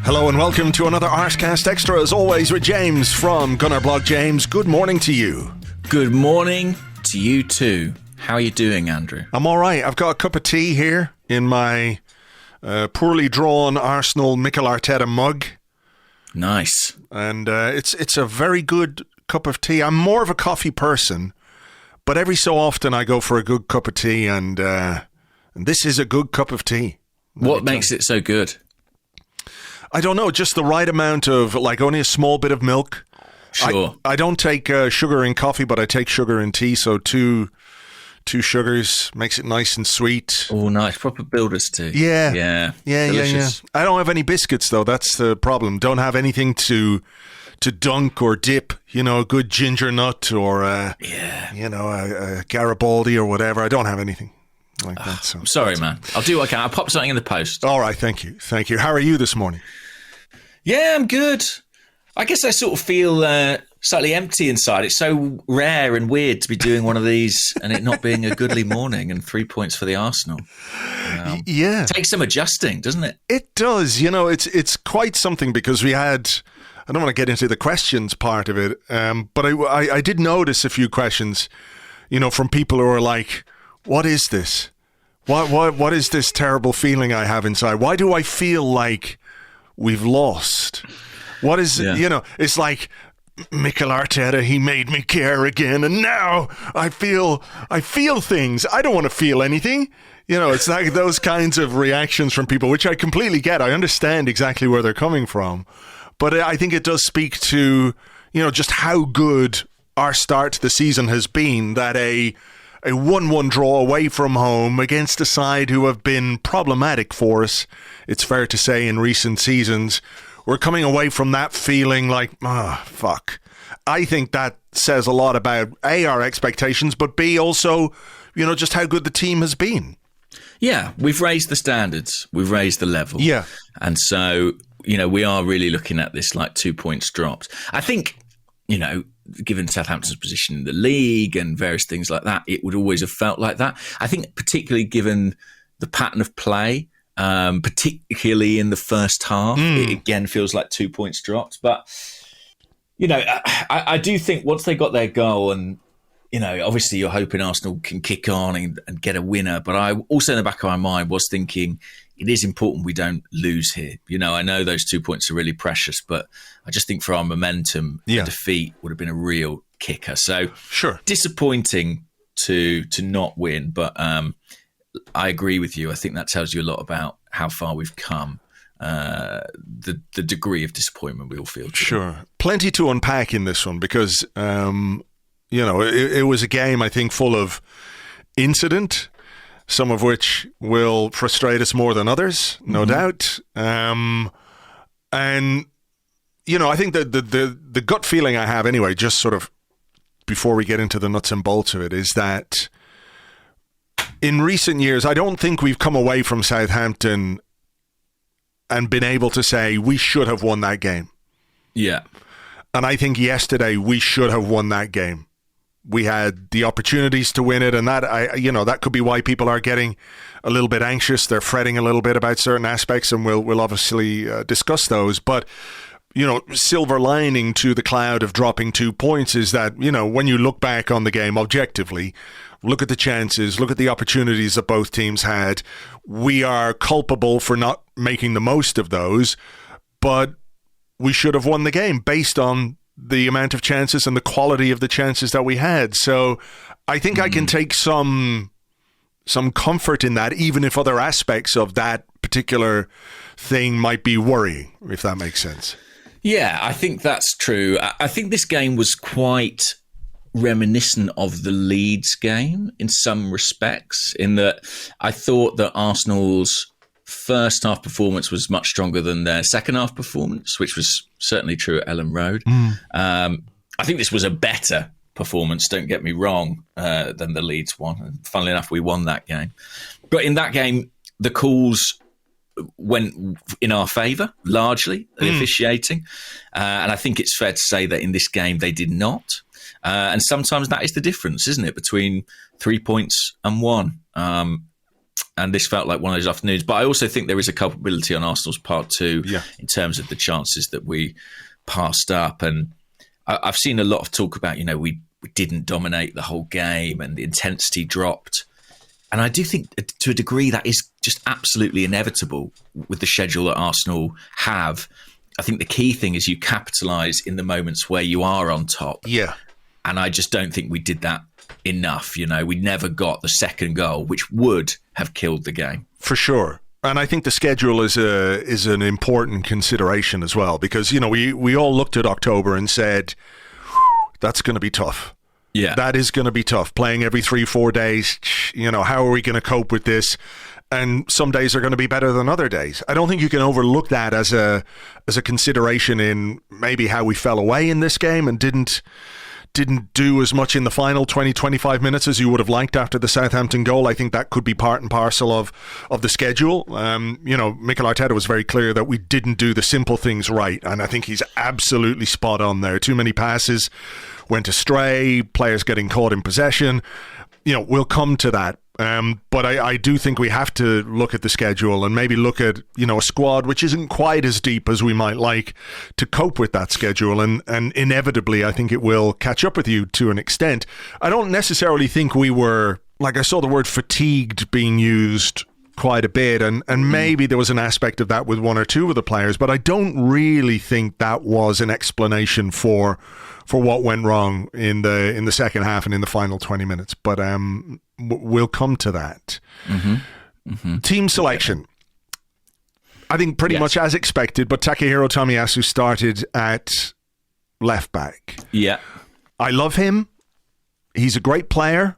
Hello and welcome to another Arsecast Extra, as always, with James from Gunnerblog. James, good morning to you. Good morning to you too. How are you doing, Andrew? I'm all right. I've got a cup of tea here in my poorly drawn Arsenal Mikel Arteta mug. Nice. And it's a very good cup of tea. I'm more of a coffee person, but every so often I go for a good cup of tea, and this is a good cup of tea. What makes it so good? I don't know, just the right amount of, like, only a small bit of milk. Sure. I don't take sugar in coffee, but I take sugar in tea, so two sugars makes it nice and sweet. Oh, nice. Proper builder's tea. Yeah. Delicious. I don't have any biscuits, though. That's the problem. Don't have anything to dunk or dip, a good ginger nut or, a Garibaldi or whatever. I don't have anything like that. So. I'm sorry, man. I'll do what I can. I'll pop something in the post. All right, thank you. How are you this morning? Yeah, I'm good. I guess I sort of feel slightly empty inside. It's so rare and weird to be doing one of these and it not being a goodly morning, and 3 points for the Arsenal. Yeah. It takes some adjusting, doesn't it? It does. It's quite something, because we had... I don't want to get into the questions part of it, but I did notice a few questions, from people who are like, what is this? What is this terrible feeling I have inside? Why do I feel like we've lost? What is, it's like, Mikel Arteta, he made me care again, and now I feel things. I don't want to feel anything. It's like those kinds of reactions from people, which I completely get. I understand exactly where they're coming from. But I think it does speak to, just how good our start to the season has been, that a 1-1 draw away from home against a side who have been problematic for us, it's fair to say, in recent seasons. We're coming away from that feeling like, fuck. I think that says a lot about, A, our expectations, but B, also, just how good the team has been. Yeah, we've raised the standards. We've raised the level. Yeah. And so, we are really looking at this like 2 points dropped. I think, given Southampton's position in the league and various things like that, it would always have felt like that. I think particularly given the pattern of play, particularly in the first half, it again feels like 2 points dropped. But, I do think once they got their goal, and, obviously you're hoping Arsenal can kick on and get a winner. But I also, in the back of my mind, was thinking it is important we don't lose here. I know those 2 points are really precious, but I just think for our momentum, the defeat would have been a real kicker. So sure, disappointing to not win, but I agree with you. I think that tells you a lot about how far we've come. The degree of disappointment we all feel. Sure. Plenty to unpack in this one, because, it was a game, I think, full of incident, some of which will frustrate us more than others, no doubt. And, I think that the gut feeling I have anyway, just sort of before we get into the nuts and bolts of it, is that in recent years, I don't think we've come away from Southampton and been able to say we should have won that game. Yeah. And I think yesterday we should have won that game. We had the opportunities to win it, and that could be why people are getting a little bit anxious. They're fretting a little bit about certain aspects, and we'll obviously discuss those. But, silver lining to the cloud of dropping 2 points is that, when you look back on the game objectively, look at the chances, look at the opportunities that both teams had, we are culpable for not making the most of those, but we should have won the game based on the amount of chances and the quality of the chances that we had. So I think I can take some comfort in that, even if other aspects of that particular thing might be worrying, if that makes sense. Yeah, I think that's true. I think this game was quite reminiscent of the Leeds game in some respects, in that I thought that Arsenal's first half performance was much stronger than their second half performance, which was certainly true at Ellen Road. I think this was a better performance, don't get me wrong, than the Leeds one. And funnily enough, we won that game. But in that game, the calls went in our favour, largely, the officiating. And I think it's fair to say that in this game, they did not. And sometimes that is the difference, isn't it, between 3 points and one. And this felt like one of those afternoons. But I also think there is a culpability on Arsenal's part too, in terms of the chances that we passed up. And I've seen a lot of talk about, we didn't dominate the whole game and the intensity dropped. And I do think to a degree that is just absolutely inevitable with the schedule that Arsenal have. I think the key thing is you capitalise in the moments where you are on top. Yeah. And I just don't think we did that enough. We never got the second goal, which would have killed the game. For sure. And I think the schedule is an important consideration as well, because, we all looked at October and said, that's going to be tough. Yeah. That is going to be tough. Playing every 3-4 days, how are we going to cope with this? And some days are going to be better than other days. I don't think you can overlook that as a consideration in maybe how we fell away in this game and didn't do as much in the final 20-25 minutes as you would have liked after the Southampton goal. I think that could be part and parcel of the schedule. Mikel Arteta was very clear that we didn't do the simple things right, and I think he's absolutely spot on there. Too many passes went astray, players getting caught in possession. We'll come to that. But I do think we have to look at the schedule and maybe look at, a squad which isn't quite as deep as we might like to cope with that schedule. And inevitably, I think it will catch up with you to an extent. I don't necessarily think we were, I saw the word fatigued being used quite a bit. And maybe there was an aspect of that with one or two of the players. But I don't really think that was an explanation for what went wrong in the second half and in the final 20 minutes. But we'll come to that. Team selection. I think pretty much as expected, but Takehiro Tomiyasu started at left back. Yeah. I love him. He's a great player.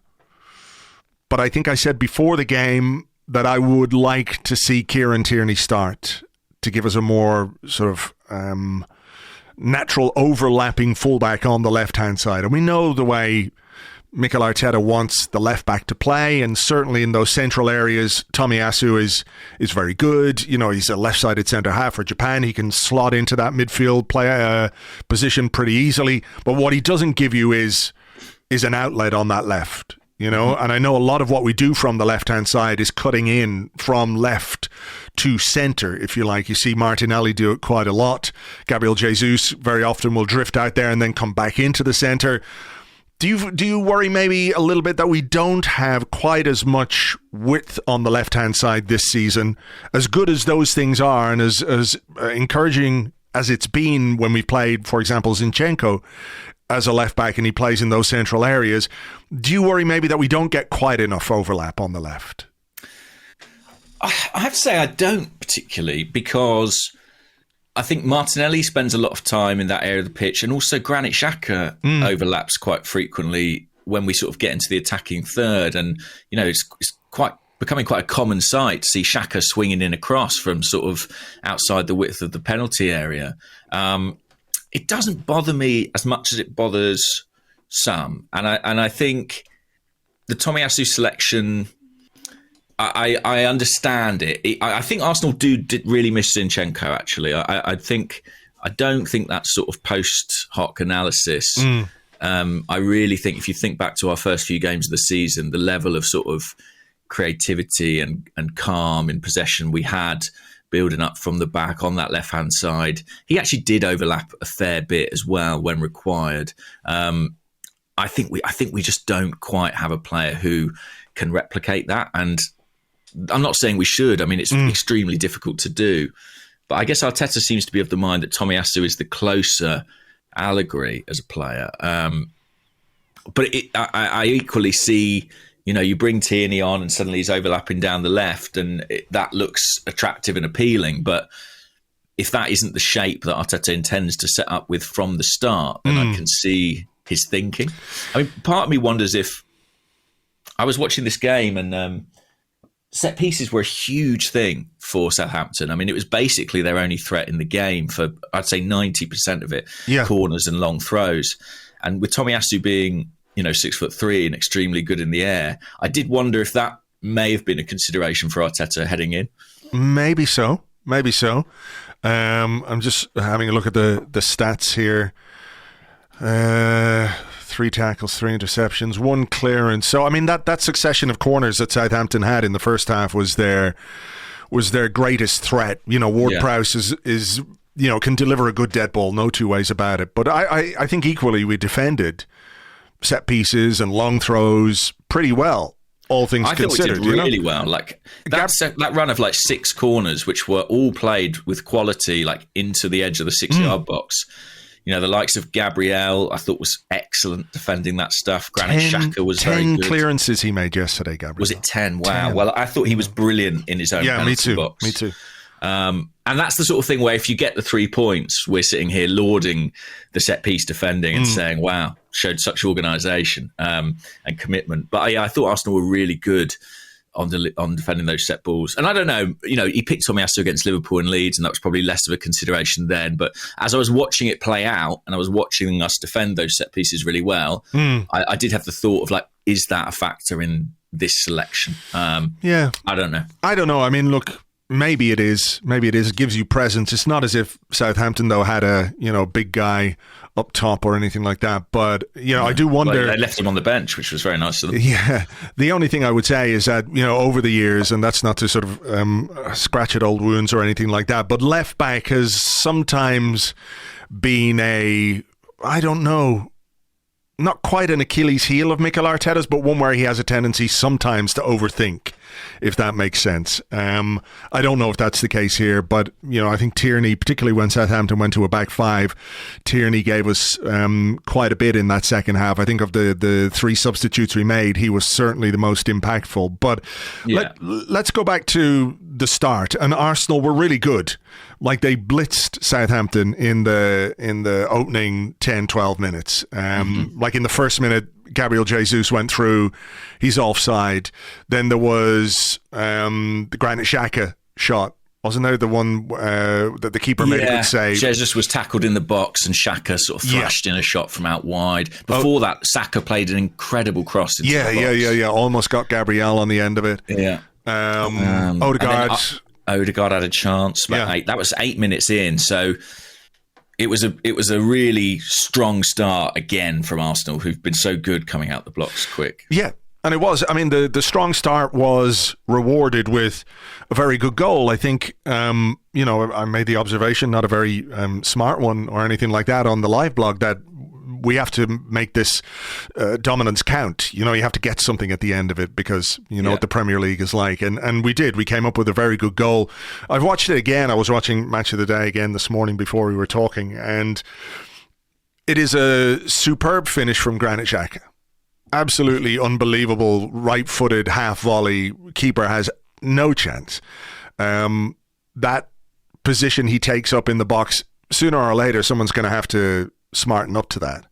But I think I said before the game that I would like to see Kieran Tierney start to give us a more sort of natural overlapping fullback on the left-hand side. And we know the way Mikel Arteta wants the left-back to play, and certainly in those central areas, Tomiyasu is very good. He's a left-sided centre-half for Japan. He can slot into that midfield position pretty easily. But what he doesn't give you is an outlet on that left. And I know a lot of what we do from the left-hand side is cutting in from left to centre, if you like. You see Martinelli do it quite a lot. Gabriel Jesus very often will drift out there and then come back into the centre. Do you worry maybe a little bit that we don't have quite as much width on the left-hand side this season? As good as those things are and as encouraging as it's been when we played, for example, Zinchenko as a left-back and he plays in those central areas, do you worry maybe that we don't get quite enough overlap on the left? I have to say I don't particularly, because I think Martinelli spends a lot of time in that area of the pitch, and also Granit Xhaka overlaps quite frequently when we sort of get into the attacking third. And, it's becoming quite a common sight to see Xhaka swinging in across from sort of outside the width of the penalty area. It doesn't bother me as much as it bothers some. And I think the Tomiyasu selection, I understand it. I think Arsenal did really miss Zinchenko, actually. I don't think that sort of post hoc analysis. I really think if you think back to our first few games of the season, the level of sort of creativity and calm in possession we had building up from the back on that left-hand side, he actually did overlap a fair bit as well when required. I think we just don't quite have a player who can replicate that, and I'm not saying we should. I mean, it's extremely difficult to do, but I guess Arteta seems to be of the mind that Tomiyasu is the closer allegory as a player. But I equally see, you bring Tierney on and suddenly he's overlapping down the left, and that looks attractive and appealing. But if that isn't the shape that Arteta intends to set up with from the start, then I can see his thinking. I mean, part of me wonders if I was watching this game and set pieces were a huge thing for Southampton. I mean, it was basically their only threat in the game for, I'd say, 90% of it, corners and long throws. And with Tomiyasu being, 6'3" and extremely good in the air, I did wonder if that may have been a consideration for Arteta heading in. Maybe so. I'm just having a look at the stats here. 3 3 tackles, 3 interceptions, 1 clearance. So, I mean, that succession of corners that Southampton had in the first half was their greatest threat. You know, Ward-Prowse is can deliver a good dead ball, no two ways about it. But I think equally we defended set pieces and long throws pretty well. All things considered, I thought we did really well. Like that run of like 6 corners, which were all played with quality, like into the edge of the 6-yard box. You know, the likes of Gabriel, I thought was excellent defending that stuff. Granit Xhaka was very good. 10 clearances he made yesterday, Gabriel. Was it 10? Wow. 10. Well, I thought he was brilliant in his own penalty box. Me too. And that's the sort of thing where if you get the 3 points, we're sitting here lauding the set piece defending and saying, wow, showed such organisation and commitment. But I thought Arsenal were really good on defending those set balls. And I don't know, he picked Tomiyasu against Liverpool and Leeds, and that was probably less of a consideration then. But as I was watching it play out and I was watching us defend those set pieces really well, I did have the thought of like, is that a factor in this selection? I don't know. I mean, look, maybe it is. It gives you presence. It's not as if Southampton, though, had a big guy up top or anything like that. But I do wonder. Well, they left him on the bench, which was very nice of them. Yeah, the only thing I would say is that over the years, and that's not to sort of scratch at old wounds or anything like that, but left back has sometimes been I don't know. Not quite an Achilles heel of Mikel Arteta's, but one where he has a tendency sometimes to overthink, if that makes sense. I don't know if that's the case here, but I think Tierney, particularly when Southampton went to a back 5, Tierney gave us quite a bit in that second half. I think of the 3 substitutes we made, he was certainly the most impactful. But let's go back to the start, and Arsenal were really good. Like, they blitzed Southampton in the opening 10-12 minutes. Like in the first minute, Gabriel Jesus went through, he's offside. Then there was the Granit Xhaka shot, wasn't there? The one that the keeper made a good save. Jesus was tackled in the box and Xhaka sort of thrashed in a shot from out wide. Before that, Saka played an incredible cross into the box. Almost got Gabriel on the end of it. Yeah. Odegaard. Odegaard had a chance, but that was 8 minutes in, so it was a really strong start again from Arsenal, who've been so good coming out the blocks quick. Yeah, and it was. I mean, the strong start was rewarded with a very good goal. I think, I made the observation, not a very smart one or anything like that, on the live blog, that we have to make this dominance count. You have to get something at the end of it, because what the Premier League is like. And we did. We came up with a very good goal. I've watched it again. I was watching Match of the Day again this morning before we were talking, and it is a superb finish from Granit Xhaka. Absolutely unbelievable right-footed half volley. Keeper has no chance. That position he takes up in the box, sooner or later someone's going to have to smarten up to that,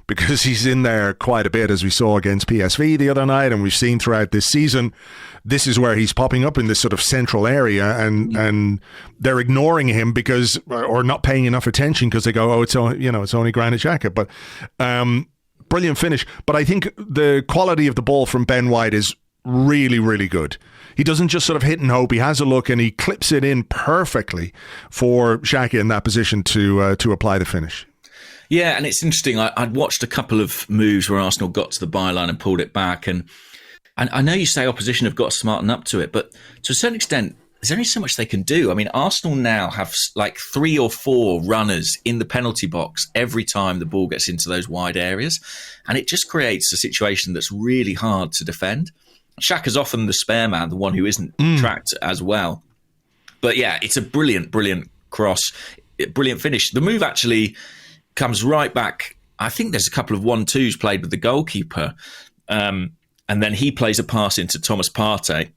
because he's in there quite a bit, as we saw against PSV the other night, and we've seen throughout this season. This is where he's popping up in this sort of central area, and they're ignoring him or not paying enough attention, because they go, it's only Granit Xhaka. But brilliant finish. But I think the quality of the ball from Ben White is really, really good. He doesn't just sort of hit and hope. He has a look and he clips it in perfectly for Xhaka in that position to apply the finish. Yeah, and it's interesting. I'd watched a couple of moves where Arsenal got to the byline and pulled it back. And I know you say opposition have got to smarten up to it, but to a certain extent, there's only so much they can do. I mean, Arsenal now have like 3 or 4 runners in the penalty box every time the ball gets into those wide areas. And it just creates a situation that's really hard to defend. Xhaka's often the spare man, the one who isn't tracked as well. But yeah, it's a brilliant, brilliant cross, brilliant finish. The move actually comes right back. I think there's a couple of 1-2s played with the goalkeeper. And then he plays a pass into Thomas Partey,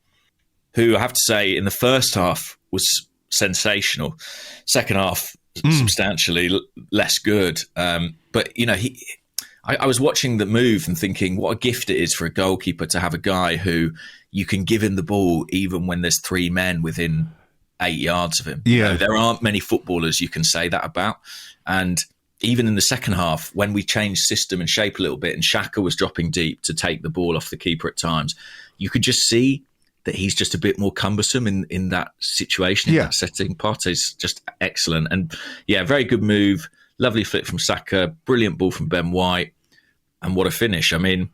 who I have to say in the first half was sensational. Second half, substantially less good. But, I was watching the move and thinking what a gift it is for a goalkeeper to have a guy who you can give him the ball even when there's 3 men within 8 yards of him. Yeah. There aren't many footballers you can say that about. And even in the second half, when we changed system and shape a little bit and Xhaka was dropping deep to take the ball off the keeper at times, you could just see that he's just a bit more cumbersome in that situation, in that setting. Partey's just excellent. And yeah, very good move. Lovely flick from Saka. Brilliant ball from Ben White. And what a finish. I mean,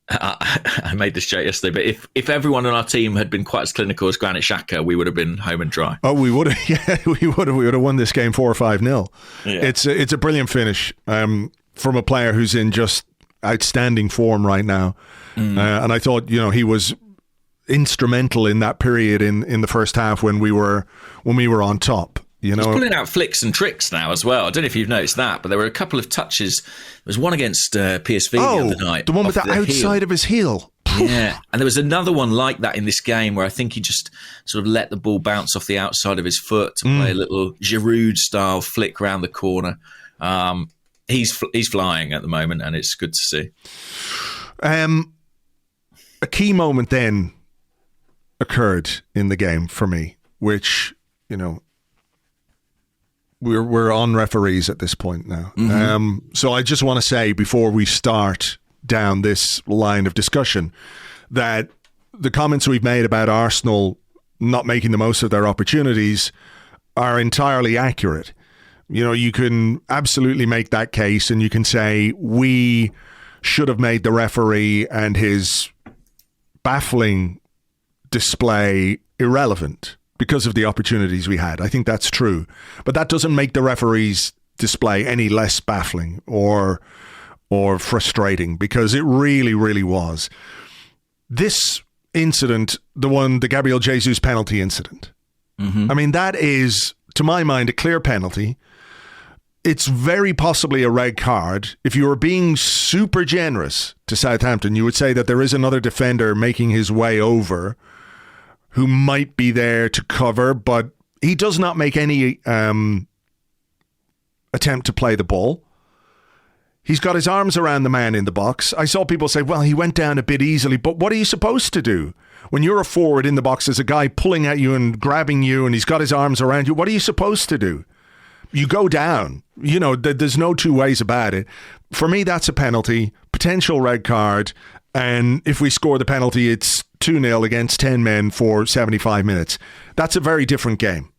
I made this joke yesterday, but if everyone on our team had been quite as clinical as Granit Xhaka, we would have been home and dry. Oh, we would have. Yeah, we would have won this game 4 or 5-0. Yeah. It's a brilliant finish from a player who's in just outstanding form right now. And I thought, he was instrumental in that period in the first half when we were on top. He's pulling out flicks and tricks now as well. I don't know if you've noticed that, but there were a couple of touches. There was one against PSV the other night. The one with the outside of his heel. Yeah, and there was another one like that in this game where I think he just sort of let the ball bounce off the outside of his foot to play a little Giroud-style flick around the corner. He's flying at the moment, and it's good to see. A key moment then occurred in the game for me, which, we're on referees at this point now. So I just want to say before we start down this line of discussion that the comments we've made about Arsenal not making the most of their opportunities are entirely accurate. You can absolutely make that case, and you can say we should have made the referee and his baffling display irrelevant because of the opportunities we had. I think that's true. But that doesn't make the referee's display any less baffling or frustrating, because it really, really was. This incident, the Gabriel Jesus penalty incident, I mean, that is, to my mind, a clear penalty. It's very possibly a red card. If you were being super generous to Southampton, you would say that there is another defender making his way over who might be there to cover, but he does not make any attempt to play the ball. He's got his arms around the man in the box. I saw people say, well, he went down a bit easily, but what are you supposed to do? When you're a forward in the box, there's a guy pulling at you and grabbing you, and he's got his arms around you. What are you supposed to do? You go down. There's no two ways about it. For me, that's a penalty, potential red card, and if we score the penalty, it's 2-0 against 10 men for 75 minutes. That's a very different game.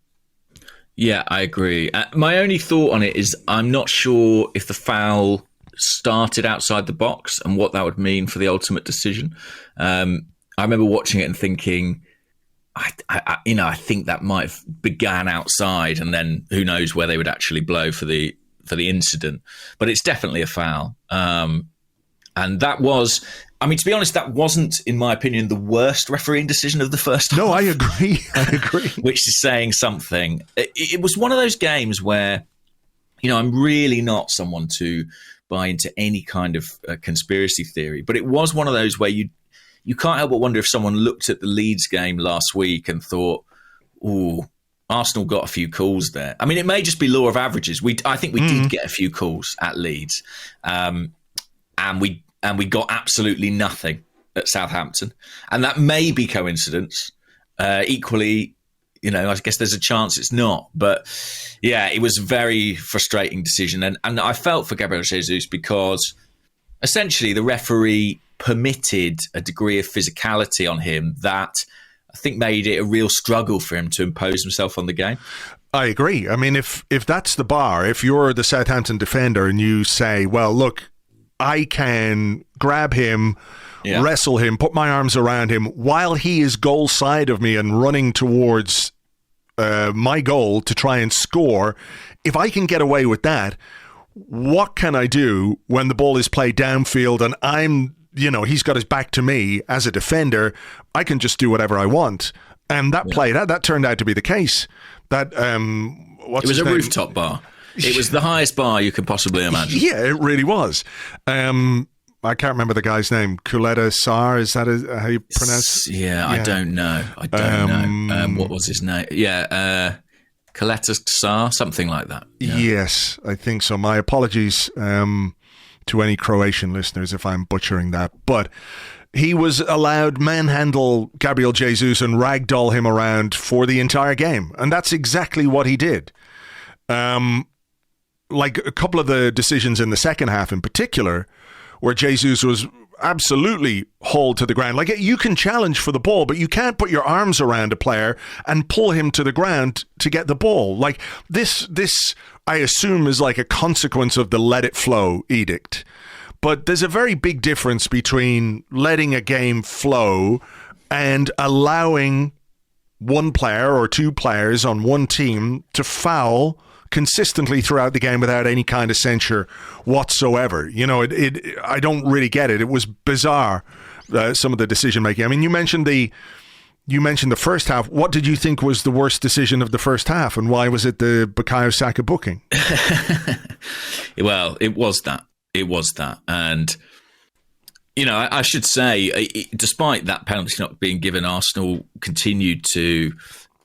Yeah, I agree. My only thought on it is I'm not sure if the foul started outside the box and what that would mean for the ultimate decision. I remember watching it and thinking, I think that might have began outside, and then who knows where they would actually blow for the incident. But it's definitely a foul. And that was, to be honest, that wasn't, in my opinion, the worst refereeing decision of the first half. No, I agree. Which is saying something. It was one of those games where, I'm really not someone to buy into any kind of conspiracy theory, but it was one of those where you can't help but wonder if someone looked at the Leeds game last week and thought, ooh, Arsenal got a few calls there. I mean, it may just be law of averages. I think we did get a few calls at Leeds. And we got absolutely nothing at Southampton. And that may be coincidence. Equally, I guess there's a chance it's not. But yeah, it was a very frustrating decision. And I felt for Gabriel Jesus because essentially the referee permitted a degree of physicality on him that I think made it a real struggle for him to impose himself on the game. I agree. I mean, if that's the bar, if you're the Southampton defender and you say, well, look, I can grab him, wrestle him, put my arms around him while he is goal side of me and running towards my goal to try and score. If I can get away with that, what can I do when the ball is played downfield and I'm, he's got his back to me as a defender? I can just do whatever I want. And that played out. That turned out to be the case. That it was a rooftop bar. It was the highest bar you could possibly imagine. Yeah, it really was. I can't remember the guy's name. Kuleta Sar, is that how you pronounce it? Yeah, I don't know. Know. What was his name? Yeah, Kuleta Sar, something like that. Yeah. Yes, I think so. My apologies to any Croatian listeners if I'm butchering that. But he was allowed manhandle Gabriel Jesus and ragdoll him around for the entire game. And that's exactly what he did. Like a couple of the decisions in the second half in particular, where Jesus was absolutely hauled to the ground. Like, you can challenge for the ball, but you can't put your arms around a player and pull him to the ground to get the ball. Like, this I assume is like a consequence of the let it flow edict. but there's a very big difference between letting a game flow and allowing one player or two players on one team to foul consistently throughout the game without any kind of censure whatsoever. I don't really get it. It was bizarre, some of the decision making. I mean, you mentioned the first half. What did you think was the worst decision of the first half, and why was it the Bukayo Saka booking? Well, it was that. And, I should say, despite that penalty not being given, Arsenal continued to,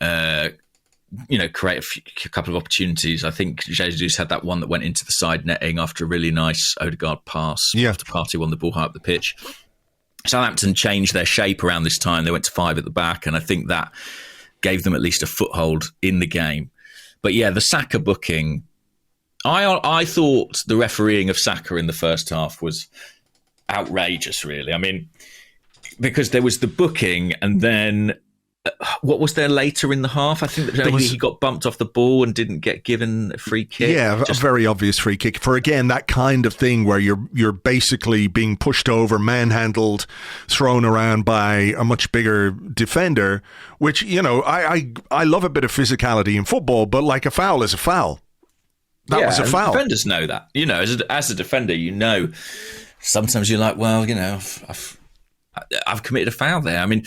create a couple of opportunities. I think Jesus had that one that went into the side netting after a really nice Odegaard pass. Yeah. After Partey won the ball high up the pitch. Southampton changed their shape around this time. They went to 5 at the back, and I think that gave them at least a foothold in the game. But yeah, the Saka booking, I thought the refereeing of Saka in the first half was outrageous, really. I mean, because there was the booking, and then what was there later in the half? I think that he got bumped off the ball and didn't get given a free kick. Yeah, a very obvious free kick for, again, that kind of thing where you're basically being pushed over, manhandled, thrown around by a much bigger defender, which, I love a bit of physicality in football, but like, a foul is a foul. That was a foul. Defenders know that. As a defender, sometimes you're like, well, I've committed a foul there. I mean,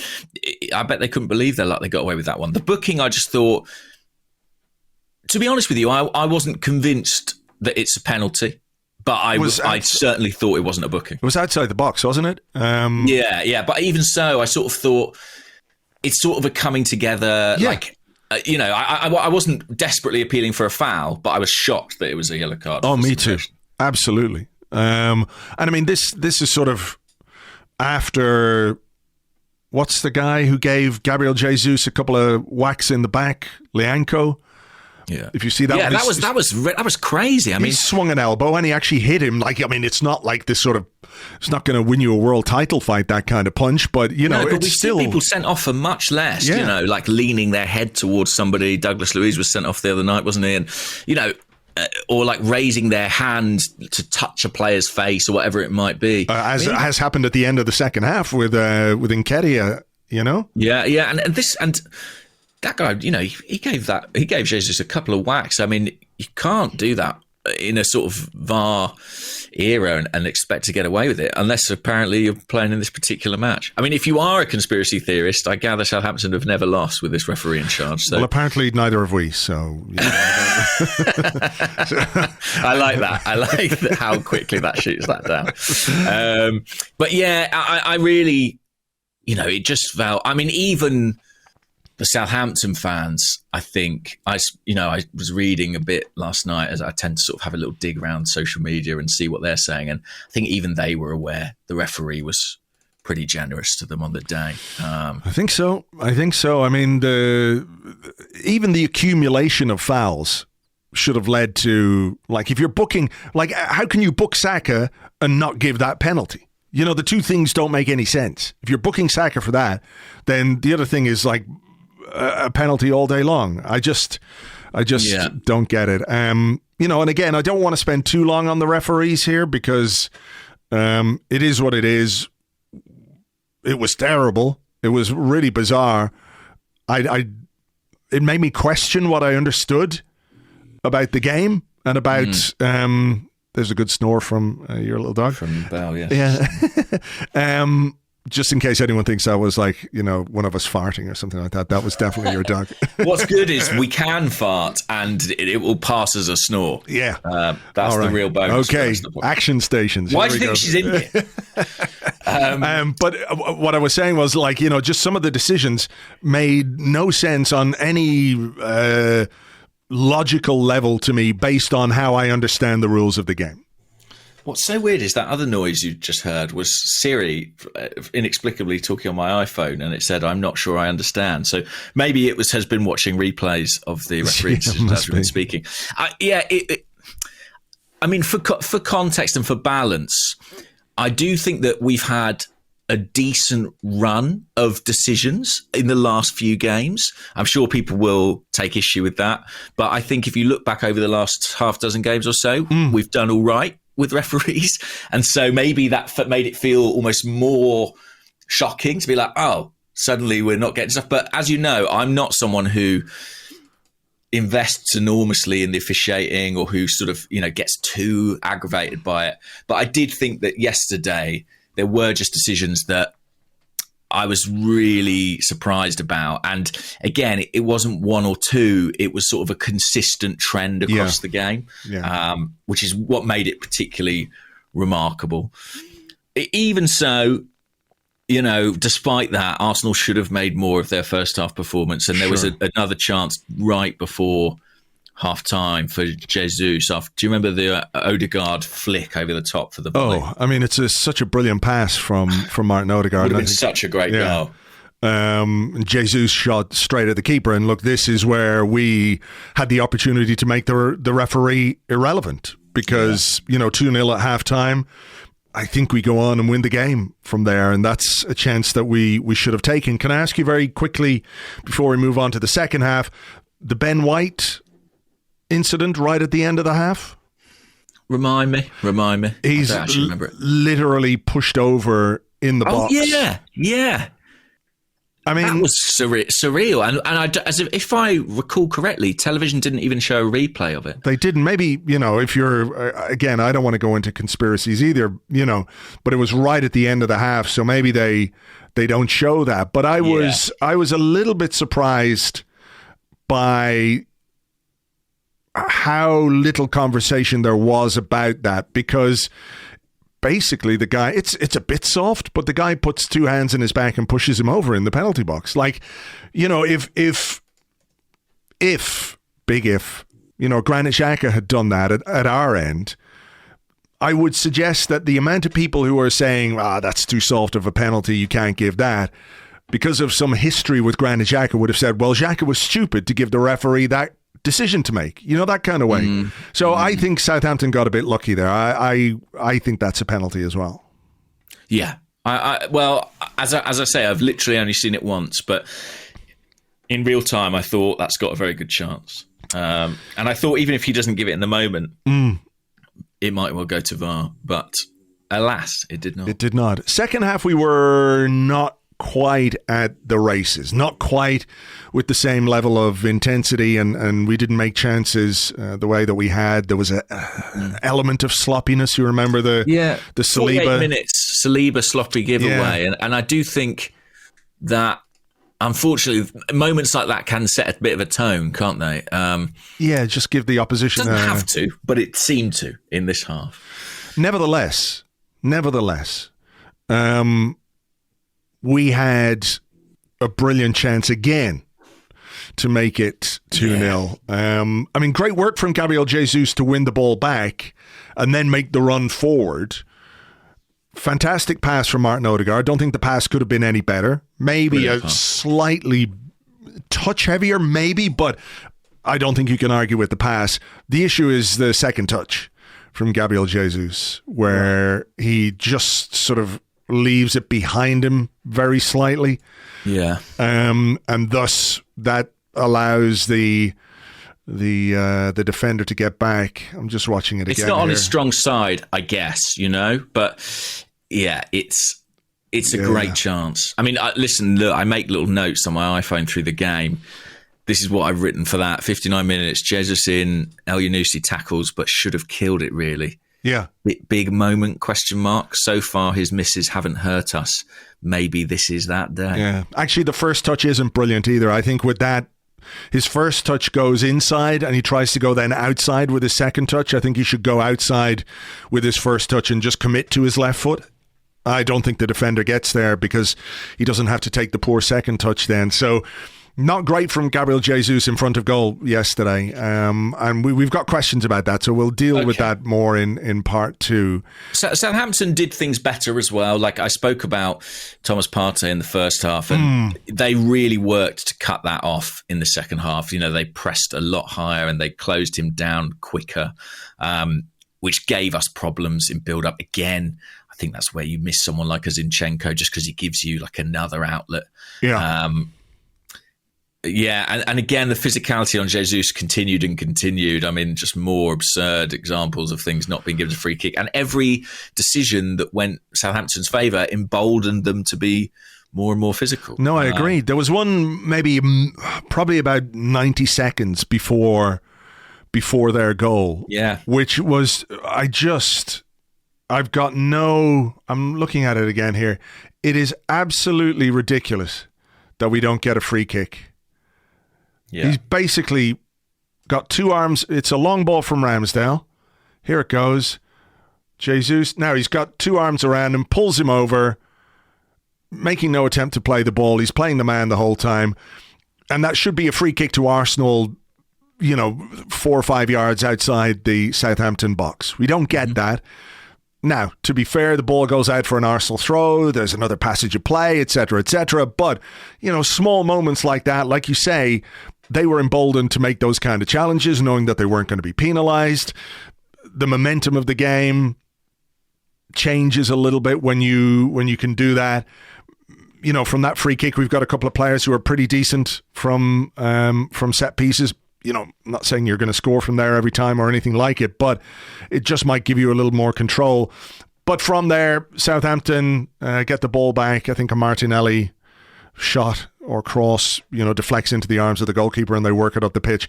I bet they couldn't believe they got away with that one. The booking, I just thought, to be honest with you, I wasn't convinced that it's a penalty, but I certainly thought it wasn't a booking. It was outside the box, wasn't it? Yeah. But even so, I sort of thought it's sort of a coming together. Yeah. I wasn't desperately appealing for a foul, but I was shocked that it was a yellow card. Oh, me too. Absolutely. And I mean, this is sort of after, what's the guy who gave Gabriel Jesus a couple of whacks in the back? Lianco. Yeah. If you see that, yeah, that was crazy. I mean, he swung an elbow and he actually hit him. It's not like this sort of. It's not going to win you a world title fight, that kind of punch. But but it's still people sent off for much less. Yeah. Like leaning their head towards somebody. Douglas Luiz was sent off the other night, wasn't he? And or like raising their hand to touch a player's face or whatever it might be, as has happened at the end of the second half with Nketiah. Yeah, and that guy, he gave Jesus a couple of whacks. I mean, you can't do that in a sort of VAR era and expect to get away with it, unless apparently you're playing in this particular match. I mean, if you are a conspiracy theorist, I gather Southampton have never lost with this referee in charge. So. Well, apparently neither have we. So, I like that. I like how quickly that shoots that down. But yeah, I really, it just felt. I mean, even the Southampton fans, I think, I was reading a bit last night, as I tend to sort of have a little dig around social media and see what they're saying. And I think even they were aware the referee was pretty generous to them on the day. I think so. I mean, even the accumulation of fouls should have led to, like, if you're booking, like, how can you book Saka and not give that penalty? The two things don't make any sense. If you're booking Saka for that, then the other thing is like a penalty all day long. I just don't get it. And again, I don't want to spend too long on the referees here because it is what it is. It was terrible. It was really bizarre. It made me question what I understood about the game and about. There's a good snore from your little dog. From Bell, yes. Yeah. Just in case anyone thinks that was like, one of us farting or something like that. That was definitely your dog. What's good is we can fart and it will pass as a snore. Yeah. That's right. The real bonus. Okay. Action stations. Why do you think she's in here? But what I was saying was, like, just some of the decisions made no sense on any logical level to me based on how I understand the rules of the game. What's so weird is that other noise you just heard was Siri inexplicably talking on my iPhone, and it said, "I'm not sure I understand." So maybe it has been watching replays of the referee decisions as we've been speaking. I mean, for context and for balance, I do think that we've had a decent run of decisions in the last few games. I'm sure people will take issue with that, but I think if you look back over the last half dozen games or so, we've done all right. with referees. And so maybe that made it feel almost more shocking to be like, oh, suddenly we're not getting stuff. But as you know, I'm not someone who invests enormously in the officiating or who sort of, gets too aggravated by it. But I did think that yesterday there were just decisions that I was really surprised about. And again, it wasn't one or two. It was sort of a consistent trend across the game, which is what made it particularly remarkable. Even so, despite that, Arsenal should have made more of their first half performance. And there was another chance right before half time for Jesus. Do you remember the Odegaard flick over the top for the volley? Oh, I mean, it's such a brilliant pass from Martin Odegaard. It would have been such a great goal. Jesus shot straight at the keeper. And look, this is where we had the opportunity to make the referee irrelevant because, 2-0 at half time. I think we go on and win the game from there, and that's a chance that we should have taken. Can I ask you very quickly, before we move on to the second half, the Ben White incident right at the end of the half? Remind me. He's literally pushed over in the box. Yeah. I mean, that was surreal. And if I recall correctly, television didn't even show a replay of it. They didn't. Maybe, if you're, again, I don't want to go into conspiracies either, but it was right at the end of the half. So maybe they don't show that. But I was a little bit surprised by how little conversation there was about that, because basically the guy, it's a bit soft, but the guy puts two hands in his back and pushes him over in the penalty box. Like, if Granit Xhaka had done that at our end, I would suggest that the amount of people who are saying, that's too soft of a penalty, you can't give that, because of some history with Granit Xhaka, would have said, well, Xhaka was stupid to give the referee that decision to make, that kind of way. So I think Southampton got a bit lucky there. I think that's a penalty as well. Yeah. Well, as I say, I've literally only seen it once, but in real time, I thought that's got a very good chance. And I thought even if he doesn't give it in the moment, it might well go to VAR. But alas, it did not. It did not. Second half, we were not quite at the races, not quite with the same level of intensity, and we didn't make chances the way that we had. There was an element of sloppiness. You remember the Saliba 48 minutes Saliba sloppy giveaway, and I do think that unfortunately moments like that can set a bit of a tone, can't they? Just give the opposition. Doesn't have to, but it seemed to in this half. Nevertheless, we had a brilliant chance again to make it 2-0. I mean, great work from Gabriel Jesus to win the ball back and then make the run forward. Fantastic pass from Martin Odegaard. Don't think the pass could have been any better. Maybe a slightly touch heavier, maybe, but I don't think you can argue with the pass. The issue is the second touch from Gabriel Jesus, where he just sort of leaves it behind him very slightly. Yeah. And thus that allows the defender to get back. I'm just watching it again. It's not on his strong side, I guess, but yeah, it's a great chance. I mean, look, I make little notes on my iPhone through the game. This is what I've written for that. 59 minutes, Jesus in, El Yunusi tackles, but should have killed it really. Yeah. Big moment, question mark. So far, his misses haven't hurt us. Maybe this is that day. Yeah. Actually, the first touch isn't brilliant either. I think with that, his first touch goes inside and he tries to go then outside with his second touch. I think he should go outside with his first touch and just commit to his left foot. I don't think the defender gets there because he doesn't have to take the poor second touch then. So not great from Gabriel Jesus in front of goal yesterday. And we've got questions about that, so we'll deal with that more in part two. Southampton did things better as well. Like I spoke about Thomas Partey in the first half, and they really worked to cut that off in the second half. They pressed a lot higher and they closed him down quicker, which gave us problems in build-up again. I think that's where you miss someone like a Zinchenko just because he gives you like another outlet. Yeah. Yeah, and again, the physicality on Jesus continued and continued. I mean, just more absurd examples of things not being given a free kick. And every decision that went Southampton's favour emboldened them to be more and more physical. No, I agree. There was one probably about 90 seconds before their goal. Yeah. Which was, I'm looking at it again here. It is absolutely ridiculous that we don't get a free kick. Yeah. He's basically got two arms. It's a long ball from Ramsdale. Here it goes. Jesus. Now he's got two arms around him, pulls him over, making no attempt to play the ball. He's playing the man the whole time. And that should be a free kick to Arsenal, 4 or 5 yards outside the Southampton box. We don't get that. Now, to be fair, the ball goes out for an Arsenal throw. There's another passage of play, etc., etc. But, small moments like that, like you say, they were emboldened to make those kind of challenges, knowing that they weren't going to be penalised. The momentum of the game changes a little bit when you can do that. From that free kick, we've got a couple of players who are pretty decent from set pieces. I'm not saying you're going to score from there every time or anything like it, but it just might give you a little more control. But from there, Southampton get the ball back. I think a Martinelli shot or cross, deflects into the arms of the goalkeeper and they work it up the pitch.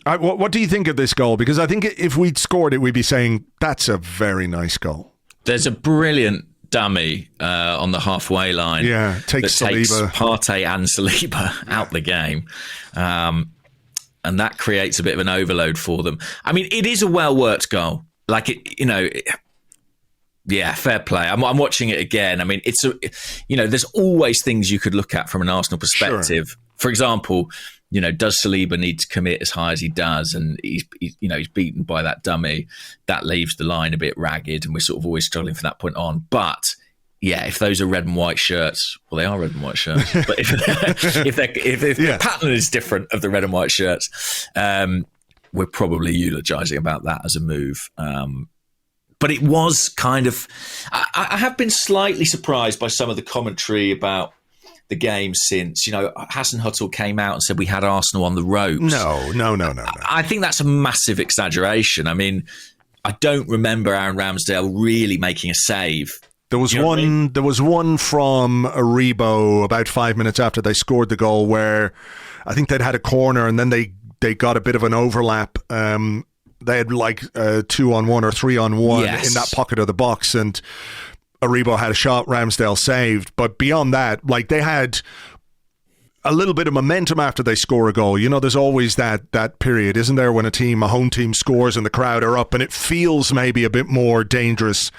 What do you think of this goal? Because I think if we'd scored it, we'd be saying that's a very nice goal. There's a brilliant dummy on the halfway line. Yeah, takes Partey and Saliba out the game. And that creates a bit of an overload for them. I mean, it is a well-worked goal. Like, fair play. I'm watching it again. I mean, there's always things you could look at from an Arsenal perspective. Sure. For example, does Saliba need to commit as high as he does? And he's beaten by that dummy. That leaves the line a bit ragged, and we're sort of always struggling from that point on. But yeah, if those are red and white shirts, well, they are red and white shirts. But if the pattern is different of the red and white shirts, we're probably eulogising about that as a move. But it was kind of... I have been slightly surprised by some of the commentary about the game since. Hasenhüttl came out and said we had Arsenal on the ropes. No. I think that's a massive exaggeration. I mean, I don't remember Aaron Ramsdale really making a save. There was There was one from Aribo about 5 minutes after they scored the goal where I think they'd had a corner and then they got a bit of an overlap. They had like 2-on-1 or 3-on-1 in that pocket of the box, and Aribo had a shot. Ramsdale saved, but beyond that, like, they had a little bit of momentum after they score a goal. There's always that period, isn't there, when a home team scores and the crowd are up, and it feels maybe a bit more dangerous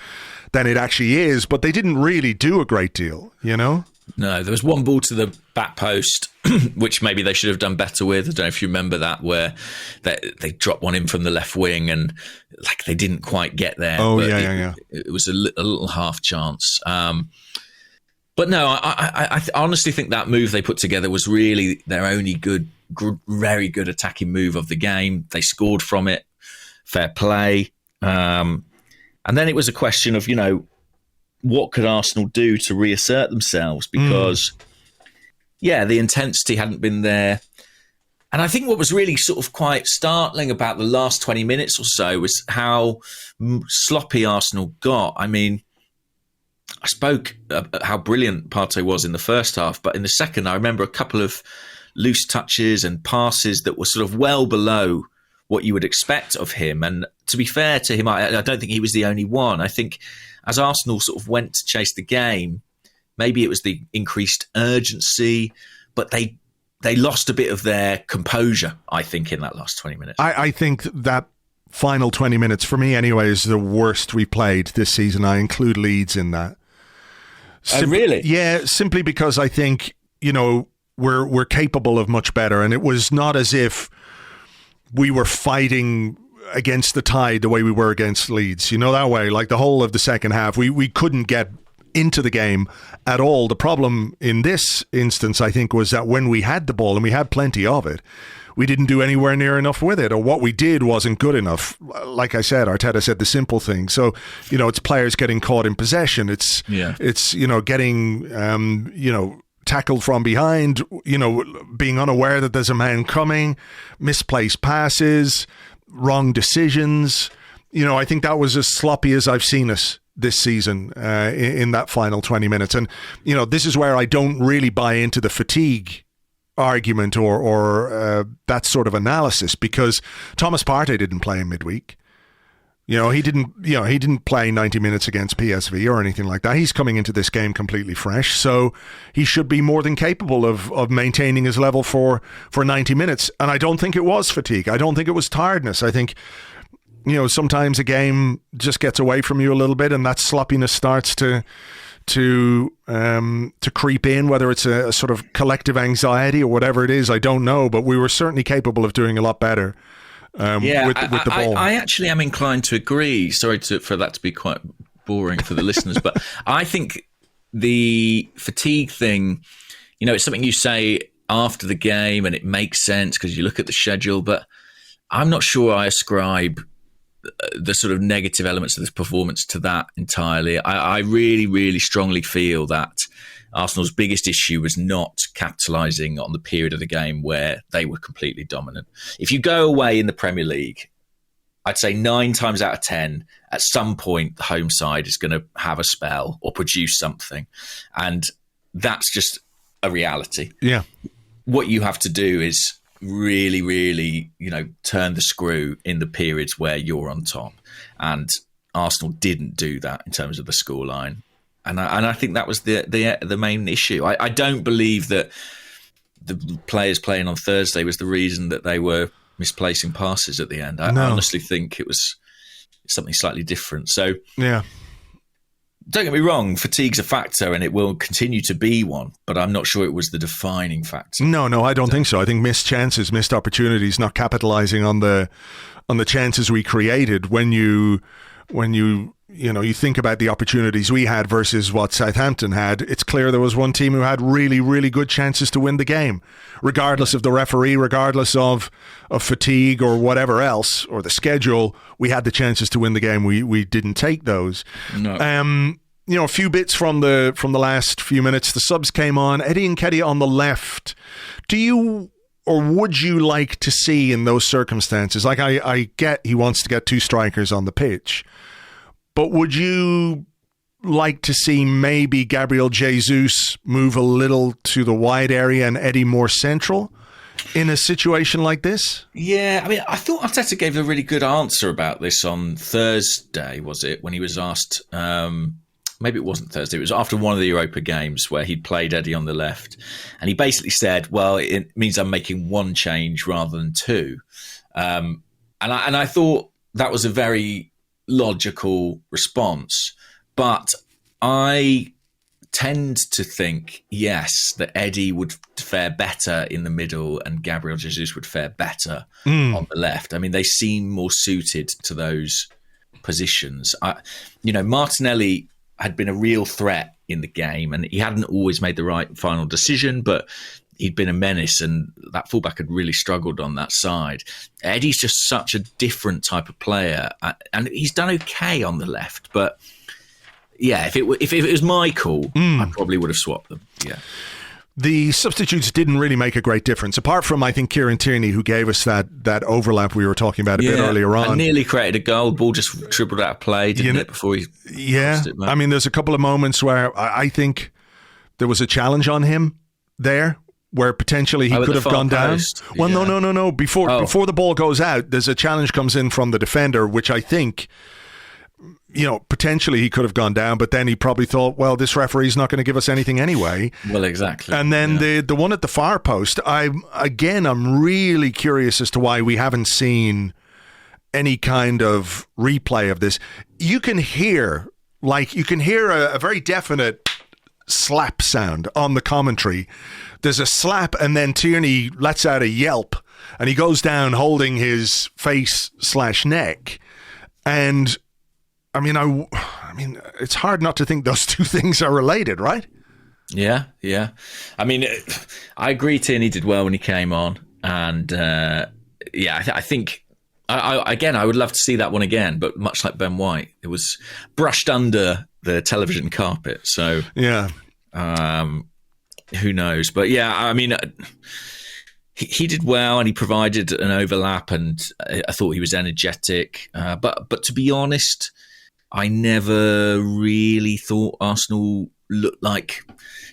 than it actually is, but they didn't really do a great deal, No, there was one ball to the back post, which maybe they should have done better with. I don't know if you remember that, where they dropped one in from the left wing and like they didn't quite get there. Oh, yeah. It was a little half chance. But no, I honestly think that move they put together was really their only very good attacking move of the game. They scored from it. Fair play. And then it was a question of, what could Arsenal do to reassert themselves? Because, the intensity hadn't been there. And I think what was really sort of quite startling about the last 20 minutes or so was how sloppy Arsenal got. I mean, I spoke about how brilliant Partey was in the first half, but in the second, I remember a couple of loose touches and passes that were sort of well below what you would expect of him. And to be fair to him, I don't think he was the only one. I think as Arsenal sort of went to chase the game, maybe it was the increased urgency, but they lost a bit of their composure, I think, in that last 20 minutes. I think that final 20 minutes, for me anyway, is the worst we played this season. I include Leeds in that. Really? Yeah, simply because I think, we're capable of much better. And it was not as if we were fighting against the tide the way we were against Leeds. That way, like the whole of the second half, we couldn't get into the game at all. The problem in this instance, I think, was that when we had the ball, and we had plenty of it, we didn't do anywhere near enough with it, or what we did wasn't good enough. Like I said, Arteta said the simple thing. So, it's players getting caught in possession. It's getting, tackled from behind, being unaware that there's a man coming, misplaced passes, wrong decisions. I think that was as sloppy as I've seen us this season in that final 20 minutes. And, this is where I don't really buy into the fatigue argument or that sort of analysis, because Thomas Partey didn't play in midweek. He didn't play 90 minutes against PSV or anything like that. He's coming into this game completely fresh, so he should be more than capable of maintaining his level for 90 minutes. And I don't think it was fatigue. I don't think it was tiredness. I think, sometimes a game just gets away from you a little bit, and that sloppiness starts to creep in, whether it's a sort of collective anxiety or whatever it is. I don't know, but we were certainly capable of doing a lot better with the ball. I actually am inclined to agree. Sorry for that to be quite boring for the listeners, but I think the fatigue thing, it's something you say after the game and it makes sense because you look at the schedule, but I'm not sure I ascribe the sort of negative elements of this performance to that entirely. I really, really strongly feel that Arsenal's biggest issue was not capitalising on the period of the game where they were completely dominant. If you go away in the Premier League, I'd say 9 times out of 10, at some point, the home side is going to have a spell or produce something. And that's just a reality. Yeah. What you have to do is really, really, turn the screw in the periods where you're on top. And Arsenal didn't do that in terms of the scoreline. And I think that was the main issue. I don't believe that the players playing on Thursday was the reason that they were misplacing passes at the end. I honestly think it was something slightly different. So, yeah. Don't get me wrong, fatigue's a factor and it will continue to be one, but I'm not sure it was the defining factor. No, I don't think so. I think missed chances, missed opportunities, not capitalising on the chances we created. When you think about the opportunities we had versus what Southampton had, it's clear there was one team who had really, really good chances to win the game, regardless of the referee, regardless of fatigue or whatever else, or the schedule. We had the chances to win the game. We didn't take those. No. A few bits from the last few minutes. The subs came on. Eddie Nketiah on the left. Do you or would you like to see in those circumstances? Like I get he wants to get 2 strikers on the pitch. But would you like to see maybe Gabriel Jesus move a little to the wide area and Eddie more central in a situation like this? Yeah, I thought Arteta gave a really good answer about this on Thursday, was it? When he was asked, maybe it wasn't Thursday, it was after one of the Europa games where he'd played Eddie on the left. And he basically said, well, it means I'm making 1 change rather than 2. And I thought that was a very logical response, but I tend to think, yes, that Eddie would fare better in the middle and Gabriel Jesus would fare better on the left. They seem more suited to those positions. Martinelli had been a real threat in the game and he hadn't always made the right final decision, but he'd been a menace and that fullback had really struggled on that side. Eddie's just such a different type of player and he's done okay on the left. But yeah, if it was my call, I probably would have swapped them. Yeah. The substitutes didn't really make a great difference, apart from, I think, Kieran Tierney, who gave us that overlap we were talking about a bit earlier on. And nearly created a goal. Ball just dribbled out of play, didn't it, before he... Yeah. There's a couple of moments where I think there was a challenge on him there, where potentially he could have gone down. Well, no. Before the ball goes out, there's a challenge comes in from the defender, which I think... potentially he could have gone down, but then he probably thought, well, this referee's not going to give us anything anyway. Well, exactly. And then the one at the far post, I'm really curious as to why we haven't seen any kind of replay of this. You can hear a very definite slap sound on the commentary. There's a slap and then Tierney lets out a yelp and he goes down holding his face/neck. And it's hard not to think those two things are related, right? Yeah. I agree Tierney did well when he came on. And I think, I would love to see that one again, but much like Ben White, it was brushed under the television carpet. So, yeah. who knows? But yeah, I mean, he did well, and he provided an overlap, and I thought he was energetic. But to be honest, I never really thought Arsenal looked like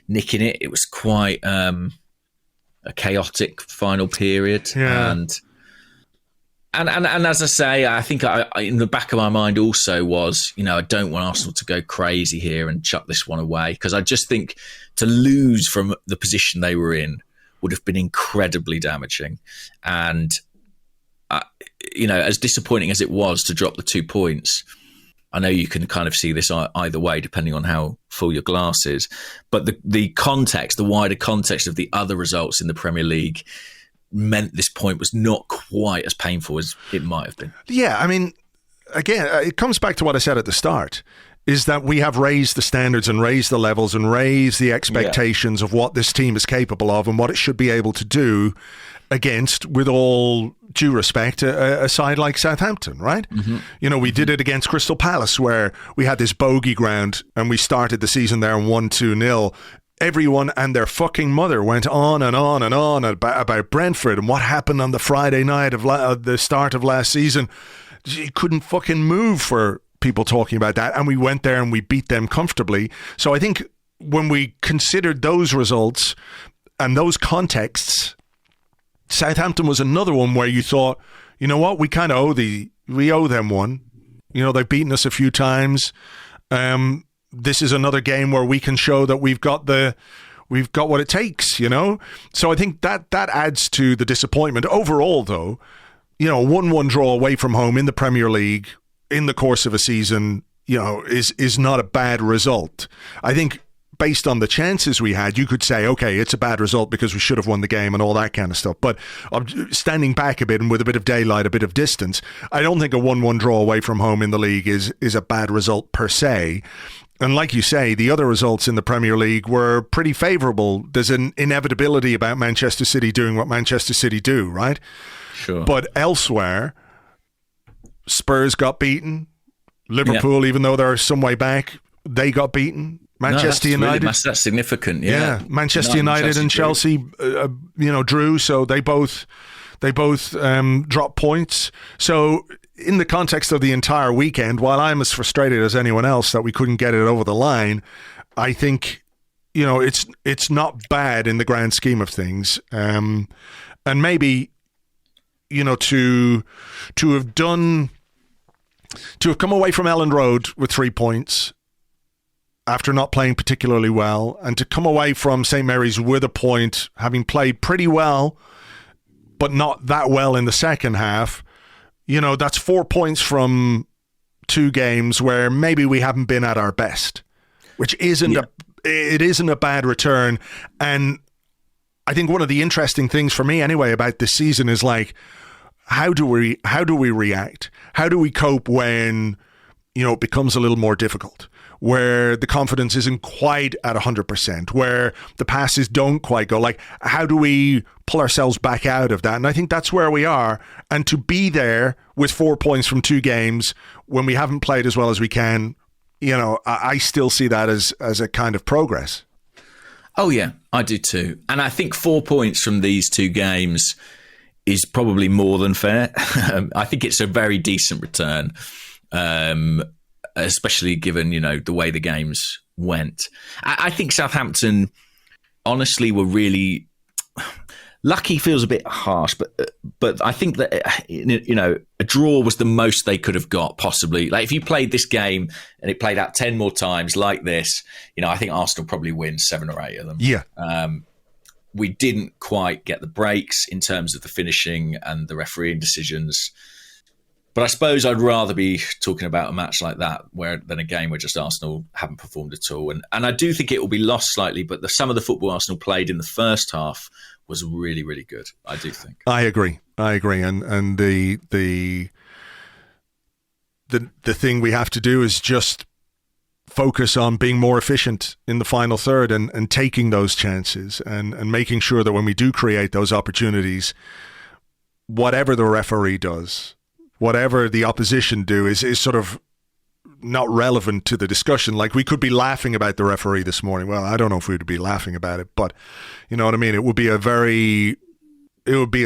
nicking it. It was quite a chaotic final period, and as I say, I think I in the back of my mind also was, I don't want Arsenal to go crazy here and chuck this one away, because I just think to lose from the position they were in would have been incredibly damaging. And, as disappointing as it was to drop the 2 points, I know you can kind of see this either way, depending on how full your glass is. But the context, the wider context of the other results in the Premier League meant this point was not quite as painful as it might have been. Yeah, I mean, again, it comes back to what I said at the start, is that we have raised the standards and raised the levels and raised the expectations of what this team is capable of and what it should be able to do against, with all due respect, a side like Southampton, right? Mm-hmm. We did it against Crystal Palace, where we had this bogey ground and we started the season there and won 2-0. Everyone and their fucking mother went on and on and on about Brentford and what happened on the Friday night of the start of last season. You couldn't fucking move for people talking about that, and we went there and we beat them comfortably. So I think when we considered those results and those contexts, Southampton was another one where you thought, you know what, we kind of we owe them one. They've beaten us a few times. This is another game where we can show that we've got what it takes, So I think that adds to the disappointment. Overall, though, 1-1 draw away from home in the Premier League in the course of a season, is not a bad result. I think based on the chances we had, you could say, okay, it's a bad result because we should have won the game and all that kind of stuff. But standing back a bit and with a bit of daylight, a bit of distance, I don't think a 1-1 draw away from home in the league is a bad result per se. And like you say, the other results in the Premier League were pretty favourable. There's an inevitability about Manchester City doing what Manchester City do, right? Sure. But elsewhere, Spurs got beaten. Liverpool, even though they're some way back, they got beaten. Manchester United. That's significant, yeah. Manchester United and Chelsea, drew, so they both dropped points. So in the context of the entire weekend, while I'm as frustrated as anyone else that we couldn't get it over the line, I think, it's not bad in the grand scheme of things. And maybe, to have come away from Elland Road with 3 points after not playing particularly well, and to come away from St. Mary's with a point, having played pretty well, but not that well in the second half, that's 4 points from 2 games where maybe we haven't been at our best, which isn't a bad return. And I think one of the interesting things for me anyway about this season is like, how do we react? How do we cope when, it becomes a little more difficult, where the confidence isn't quite at 100%, where the passes don't quite go? Like, how do we pull ourselves back out of that? And I think that's where we are. And to be there with 4 points from 2 games when we haven't played as well as we can, I still see that as a kind of progress. Oh, yeah, I do too. And I think 4 points from these 2 games is probably more than fair. I think it's a very decent return, especially given, the way the games went. I think Southampton, honestly, were really lucky. Feels a bit harsh, but I think that, a draw was the most they could have got, possibly. Like, if you played this game and it played out 10 more times like this, I think Arsenal probably win 7 or 8 of them. Yeah. We didn't quite get the breaks in terms of the finishing and the refereeing decisions. But I suppose I'd rather be talking about a match like that than a game where just Arsenal haven't performed at all. And I do think it will be lost slightly, but some of the football Arsenal played in the first half was really, really good, I do think. I agree. And the thing we have to do is just focus on being more efficient in the final third and taking those chances and making sure that when we do create those opportunities, whatever the referee does, whatever the opposition do, is sort of not relevant to the discussion. Like, we could be laughing about the referee this morning. Well, I don't know if we would be laughing about it, but you know what I mean? It would be a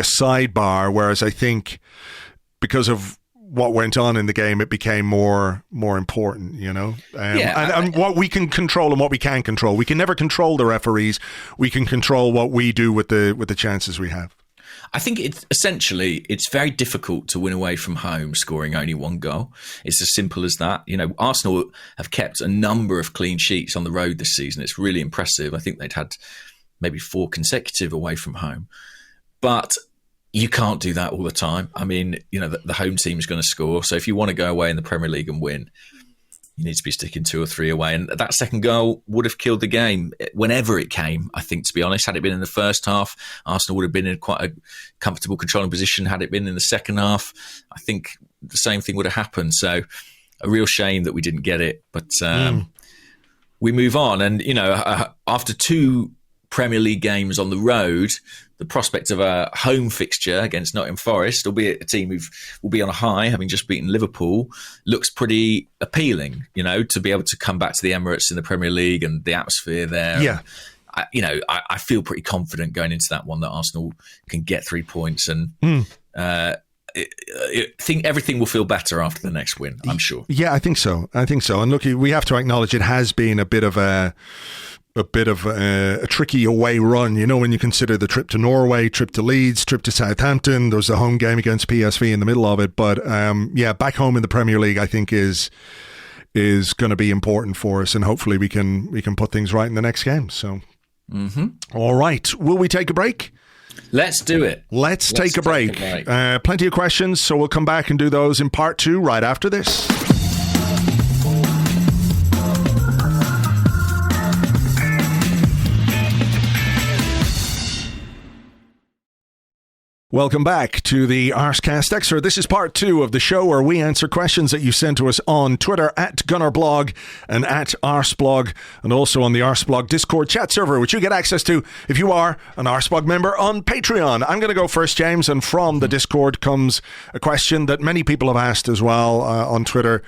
sidebar, whereas I think because of what went on in the game, it became more important, you know? And what we can control and what we can't control. We can never control the referees. We can control what we do with the chances we have. I think it's very difficult to win away from home scoring only one goal. It's as simple as that. You know, Arsenal have kept a number of clean sheets on the road this season. It's really impressive. I think they'd had maybe 4 consecutive away from home. But you can't do that all the time. I mean, you know, the home team is going to score. So if you want to go away in the Premier League and win, you need to be sticking 2 or 3 away. And that second goal would have killed the game whenever it came, I think, to be honest. Had it been in the first half, Arsenal would have been in quite a comfortable controlling position. Had it been in the second half, I think the same thing would have happened. So a real shame that we didn't get it. But we move on. And, you know, after 2 Premier League games on the road, the prospect of a home fixture against Nottingham Forest, albeit a team who will be on a high, having just beaten Liverpool, looks pretty appealing, you know, to be able to come back to the Emirates in the Premier League and the atmosphere there. Yeah. I feel pretty confident going into that one that Arsenal can get 3 points, and I think everything will feel better after the next win, I'm sure. Yeah, I think so. And look, we have to acknowledge it has been a bit of a tricky away run, you know, when you consider the trip to Norway, trip to Leeds, trip to Southampton. There's a home game against PSV in the middle of it. But back home in the Premier League, I think is going to be important for us, and hopefully we can put things right in the next game. So, All right, will we take a break? Let's do it. Let's take a break. Plenty of questions, so we'll come back and do those in part 2 right after this. Welcome back to the Arsecast Extra. This is part 2 of the show where we answer questions that you send to us on Twitter at GunnerBlog and at Arseblog, and also on the Arseblog Discord chat server, which you get access to if you are an Arseblog member on Patreon. I'm going to go first, James, and from the Discord comes a question that many people have asked as well on Twitter.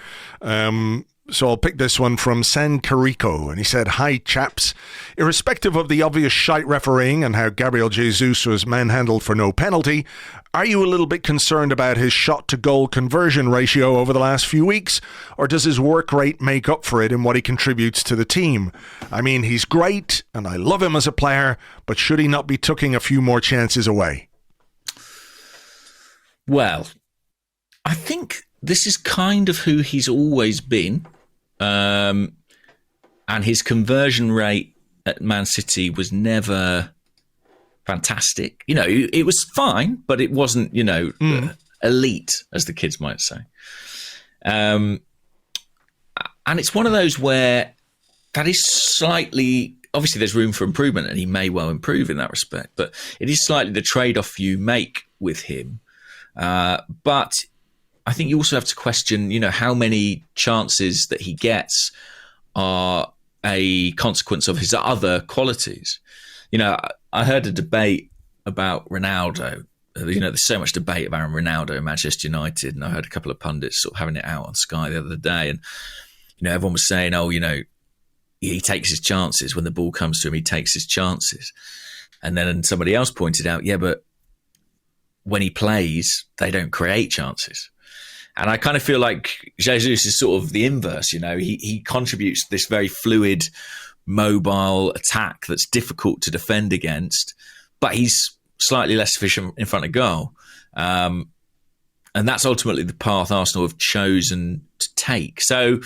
So I'll pick this one from San Carico, and he said, "Hi chaps, irrespective of the obvious shite refereeing and how Gabriel Jesus was manhandled for no penalty, are you a little bit concerned about his shot to goal conversion ratio over the last few weeks, or does his work rate make up for it in what he contributes to the team? I mean, he's great and I love him as a player, but should he not be tucking a few more chances away?" Well, I think this is kind of who he's always been. And his conversion rate at Man City was never fantastic. You know, it was fine, but it wasn't, you know, elite, as the kids might say. And it's one of those where that is slightly, obviously there's room for improvement, and he may well improve in that respect, but it is slightly the trade-off you make with him. But I think you also have to question, you know, how many chances that he gets are a consequence of his other qualities. You know, I heard a debate about Ronaldo. You know, there's so much debate about Ronaldo in Manchester United, and I heard a couple of pundits sort of having it out on Sky the other day, and, you know, everyone was saying, oh, you know, he takes his chances. When the ball comes to him, he takes his chances. And then somebody else pointed out, yeah, but when he plays, they don't create chances. And I kind of feel like Jesus is sort of the inverse, you know. He contributes to this very fluid, mobile attack that's difficult to defend against, but he's slightly less efficient in front of goal. And that's ultimately the path Arsenal have chosen to take. So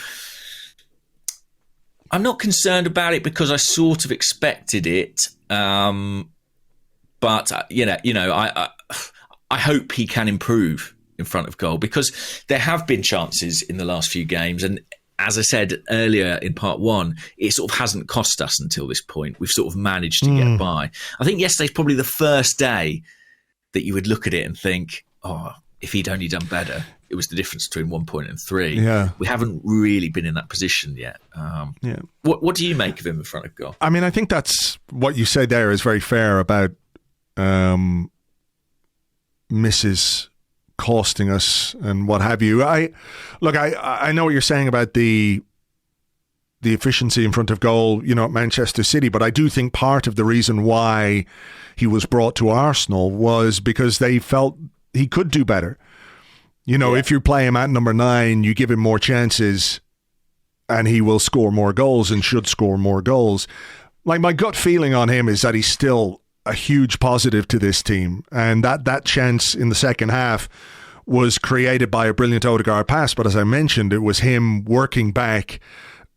I'm not concerned about it because I sort of expected it. But, I hope he can improve in front of goal, because there have been chances in the last few games, and as I said earlier in part 1, it sort of hasn't cost us until this point. We've sort of managed to get by. I think yesterday's probably the first day that you would look at it and think, oh, if he'd only done better. It was the difference between 1 point and 3. Yeah. We haven't really been in that position yet. What do you make of him in front of goal? I mean, I think that's what you say there is very fair about misses costing us and what have you. I know what you're saying about the efficiency in front of goal, at Manchester City, but I do think part of the reason why he was brought to Arsenal was because they felt he could do better. If you play him at number 9, you give him more chances and he will score more goals and should score more goals. Like, my gut feeling on him is that he's still a huge positive to this team, and that chance in the second half was created by a brilliant Odegaard pass, but as I mentioned, it was him working back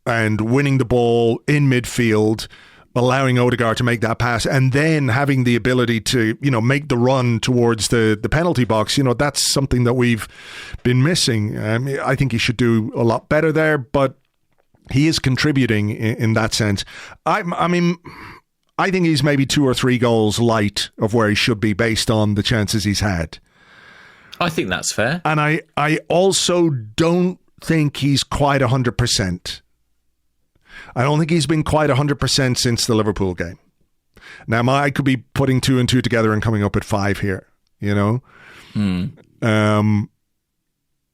and winning the ball in midfield, allowing Odegaard to make that pass, and then having the ability to, make the run towards the penalty box. That's something that we've been missing. I think he should do a lot better there, but he is contributing in that sense. I think he's maybe 2 or 3 goals light of where he should be based on the chances he's had. I think that's fair. And I also don't think he's quite 100%. I don't think he's been quite 100% since the Liverpool game. Now, I could be putting 2 and 2 together and coming up at 5 here,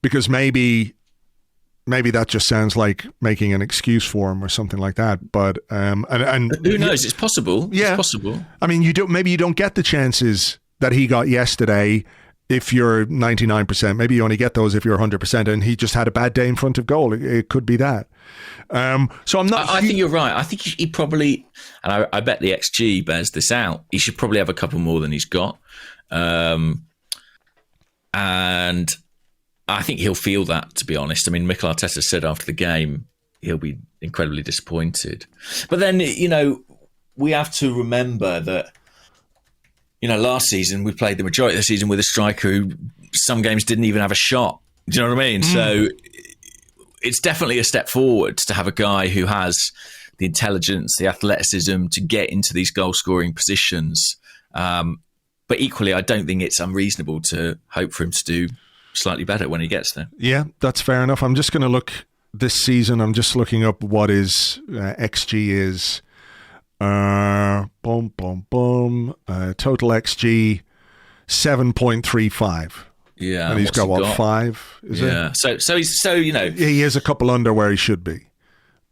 because maybe that just sounds like making an excuse for him or something like that. But and who knows? It's possible. Yeah, it's possible. I mean, you don't get the chances that he got yesterday if you're 99%. Maybe you only get those if you're 100%, and he just had a bad day in front of goal. It could be that. So I'm not. I think you're right. I think he probably, and I bet the XG bears this out. He should probably have a couple more than he's got, and I think he'll feel that. To be honest, I mean, Mikel Arteta said after the game he'll be incredibly disappointed. But then we have to remember that last season we played the majority of the season with a striker who some games didn't even have a shot. Do you know what I mean? So it's definitely a step forward to have a guy who has the intelligence, the athleticism to get into these goal-scoring positions. But equally, I don't think it's unreasonable to hope for him to do slightly better when he gets there. Yeah, that's fair enough. I'm just going to look this season. I'm just looking up what his XG is. Total XG 7.35. Yeah, and he's got 5? Is it? Yeah. So he's he is a couple under where he should be.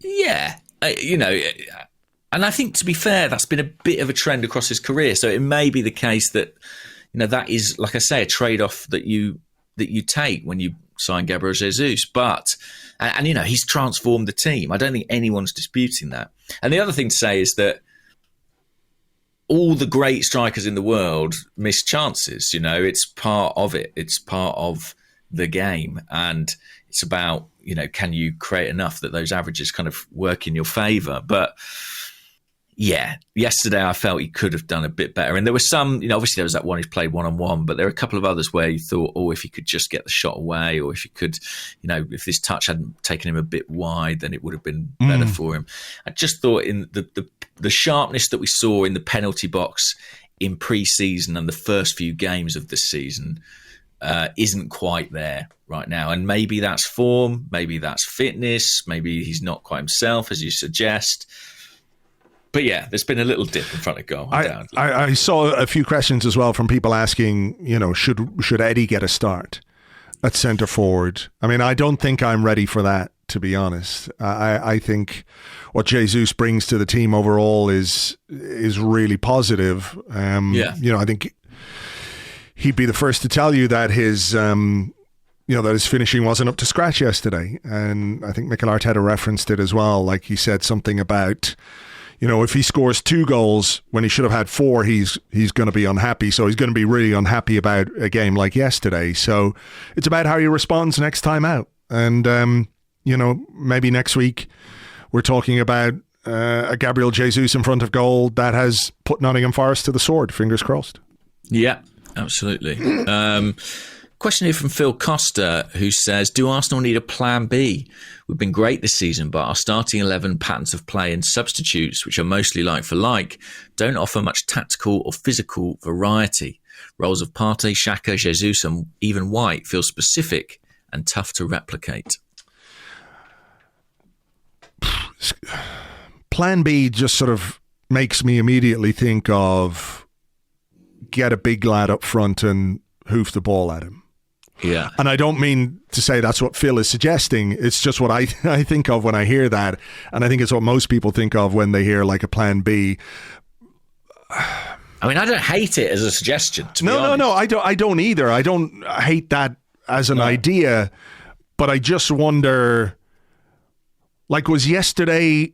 Yeah, and I think, to be fair, that's been a bit of a trend across his career. So it may be the case that that is, like I say, a trade-off that you take when you sign Gabriel Jesus. But and he's transformed the team. I don't think anyone's disputing that. And the other thing to say is that all the great strikers in the world miss chances. It's part of it. It's part of the game. And it's about, can you create enough that those averages kind of work in your favour? But yeah, yesterday I felt he could have done a bit better. And there was some, obviously there was that one he played one-on-one, but there are a couple of others where you thought, if he could just get the shot away, or if he could, if this touch hadn't taken him a bit wide, then it would have been better for him. I just thought in the sharpness that we saw in the penalty box in pre-season and the first few games of this season isn't quite there right now. And maybe that's form, maybe that's fitness, maybe he's not quite himself, as you suggest. But yeah, there's been a little dip in front of goal. I saw a few questions as well from people asking, should Eddie get a start at centre forward? I mean, I don't think I'm ready for that, to be honest. I think what Jesus brings to the team overall is really positive. I think he'd be the first to tell you that his finishing wasn't up to scratch yesterday. And I think Mikel Arteta referenced it as well. Like, he said something about, if he scores 2 goals when he should have had 4, he's going to be unhappy. So he's going to be really unhappy about a game like yesterday. So it's about how he responds next time out. And, maybe next week we're talking about a Gabriel Jesus in front of goal that has put Nottingham Forest to the sword. Fingers crossed. Yeah, absolutely. Question here from Phil Costa, who says, do Arsenal need a plan B? We've been great this season, but our starting 11 patterns of play and substitutes, which are mostly like for like, don't offer much tactical or physical variety. Roles of Partey, Xhaka, Jesus and even White feel specific and tough to replicate. Plan B just sort of makes me immediately think of get a big lad up front and hoof the ball at him. Yeah. And I don't mean to say that's what Phil is suggesting. It's just what I think of when I hear that. And I think it's what most people think of when they hear like a plan B. I mean, I don't hate it as a suggestion, to be honest. No, I don't either. I don't hate that as an idea, but I just wonder, like, was yesterday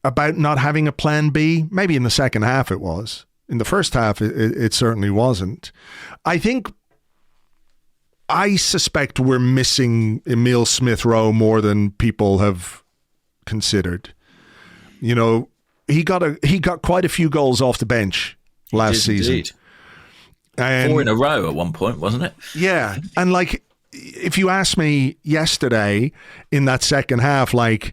about not having a plan B? Maybe in the second half it was. In the first half, it certainly wasn't. I suspect we're missing Emile Smith-Rowe more than people have considered. You know, he got quite a few goals off the bench last season. Indeed. And 4 in a row at one point, wasn't it? Yeah. And like, if you asked me yesterday in that second half, like,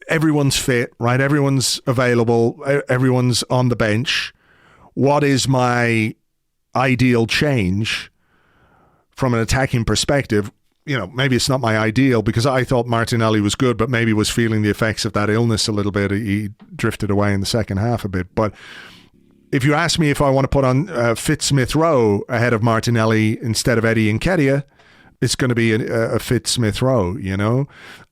everyone's fit, right? Everyone's available. Everyone's on the bench. What is my ideal change from an attacking perspective? You know, maybe it's not my ideal because I thought Martinelli was good, but maybe was feeling the effects of that illness a little bit. He drifted away in the second half a bit. But if you ask me if I want to put on fit Smith-Rowe ahead of Martinelli instead of Eddie Nketiah, it's going to be a fit Smith-Rowe, you know?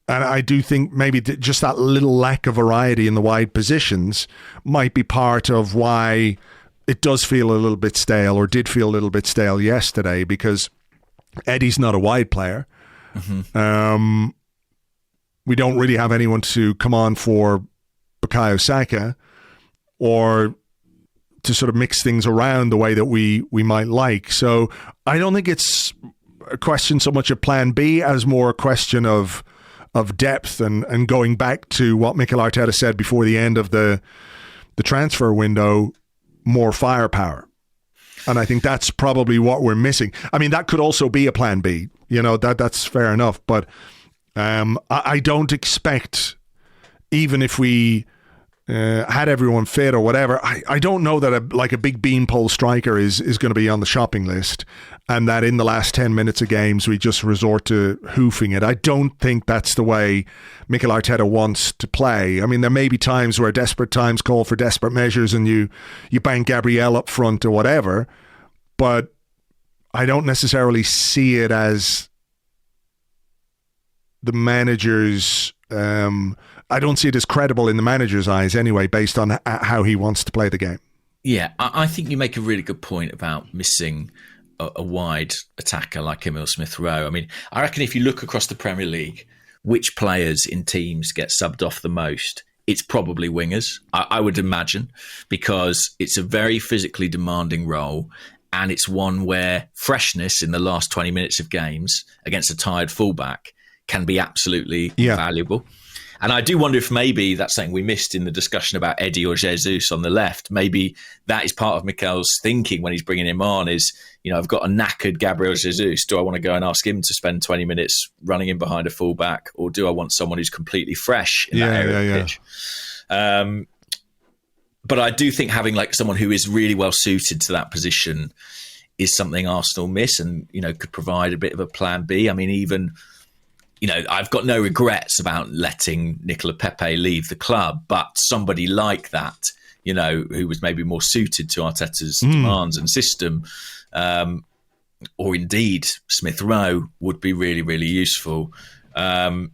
And I do think maybe just that little lack of variety in the wide positions might be part of why it does feel a little bit stale, or did feel a little bit stale yesterday, because Eddie's not a wide player. Mm-hmm. We don't really have anyone to come on for Bukayo Saka or to sort of mix things around the way that we might like. So I don't think it's a question so much of plan B as more a question of depth and going back to what Mikel Arteta said before the end of the transfer window, more firepower. And I think that's probably what we're missing. I mean, that could also be a plan B, you know, that's fair enough. But I don't expect, even if we had everyone fit or whatever, I don't know that a big beanpole striker is going to be on the shopping list, and that in the last 10 minutes of games we just resort to hoofing it. I don't think that's the way Mikel Arteta wants to play. I mean, there may be times where desperate times call for desperate measures and you bank Gabriel up front or whatever, but I don't necessarily see it as the manager's... I don't see it as credible in the manager's eyes anyway, based on how he wants to play the game. Yeah, I think you make a really good point about missing a wide attacker like Emile Smith-Rowe. I mean, I reckon if you look across the Premier League, which players in teams get subbed off the most, it's probably wingers, I would imagine, because it's a very physically demanding role, and it's one where freshness in the last 20 minutes of games against a tired fullback can be absolutely valuable. And I do wonder if maybe that's something we missed in the discussion about Eddie or Jesus on the left. Maybe that is part of Mikel's thinking when he's bringing him on is, you know, I've got a knackered Gabriel Jesus. Do I want to go and ask him to spend 20 minutes running in behind a fullback, or do I want someone who's completely fresh in that area of the pitch? But I do think having like someone who is really well suited to that position is something Arsenal miss, and, you know, could provide a bit of a plan B. I mean, even... You know, I've got no regrets about letting Nicola Pepe leave the club, but somebody like that, you know, who was maybe more suited to Arteta's demands and system, or indeed Smith-Rowe, would be really, really useful. I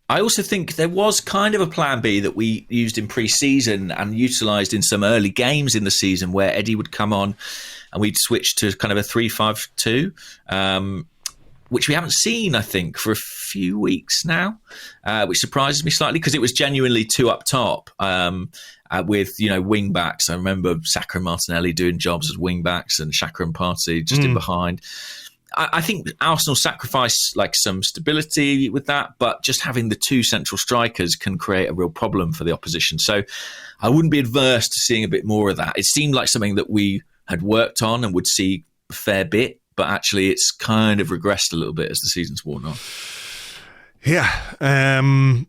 also think there was kind of a plan B that we used in pre-season and utilised in some early games in the season, where Eddie would come on and we'd switch to kind of a 3-5-2. Which we haven't seen, I think, for a few weeks now, which surprises me slightly because it was genuinely two up top with, you know, wing backs. I remember Saka and Martinelli doing jobs as wing backs and Xhaka and Partey just in behind. I think Arsenal sacrificed like some stability with that, but just having the two central strikers can create a real problem for the opposition. So I wouldn't be adverse to seeing a bit more of that. It seemed like something that we had worked on and would see a fair bit, but actually it's kind of regressed a little bit as the season's worn on. Yeah.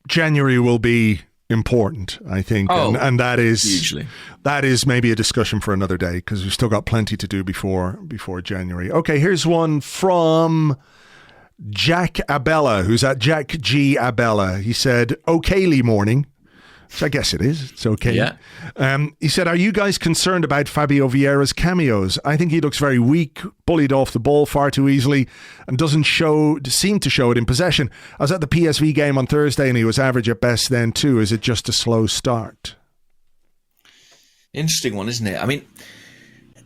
January will be important, I think. And that is hugely. That is maybe a discussion for another day, because we've still got plenty to do before January. Okay, here's one from Jack Abella, who's at Jack G. Abella. He said, "Okayly morning. which I guess it is. It's okay. Yeah. He said, are you guys concerned about Fabio Vieira's cameos? I think he looks very weak, bullied off the ball far too easily, and doesn't seem to show it in possession. I was at the PSV game on Thursday and he was average at best then too. Is it just a slow start? Interesting one, isn't it? I mean,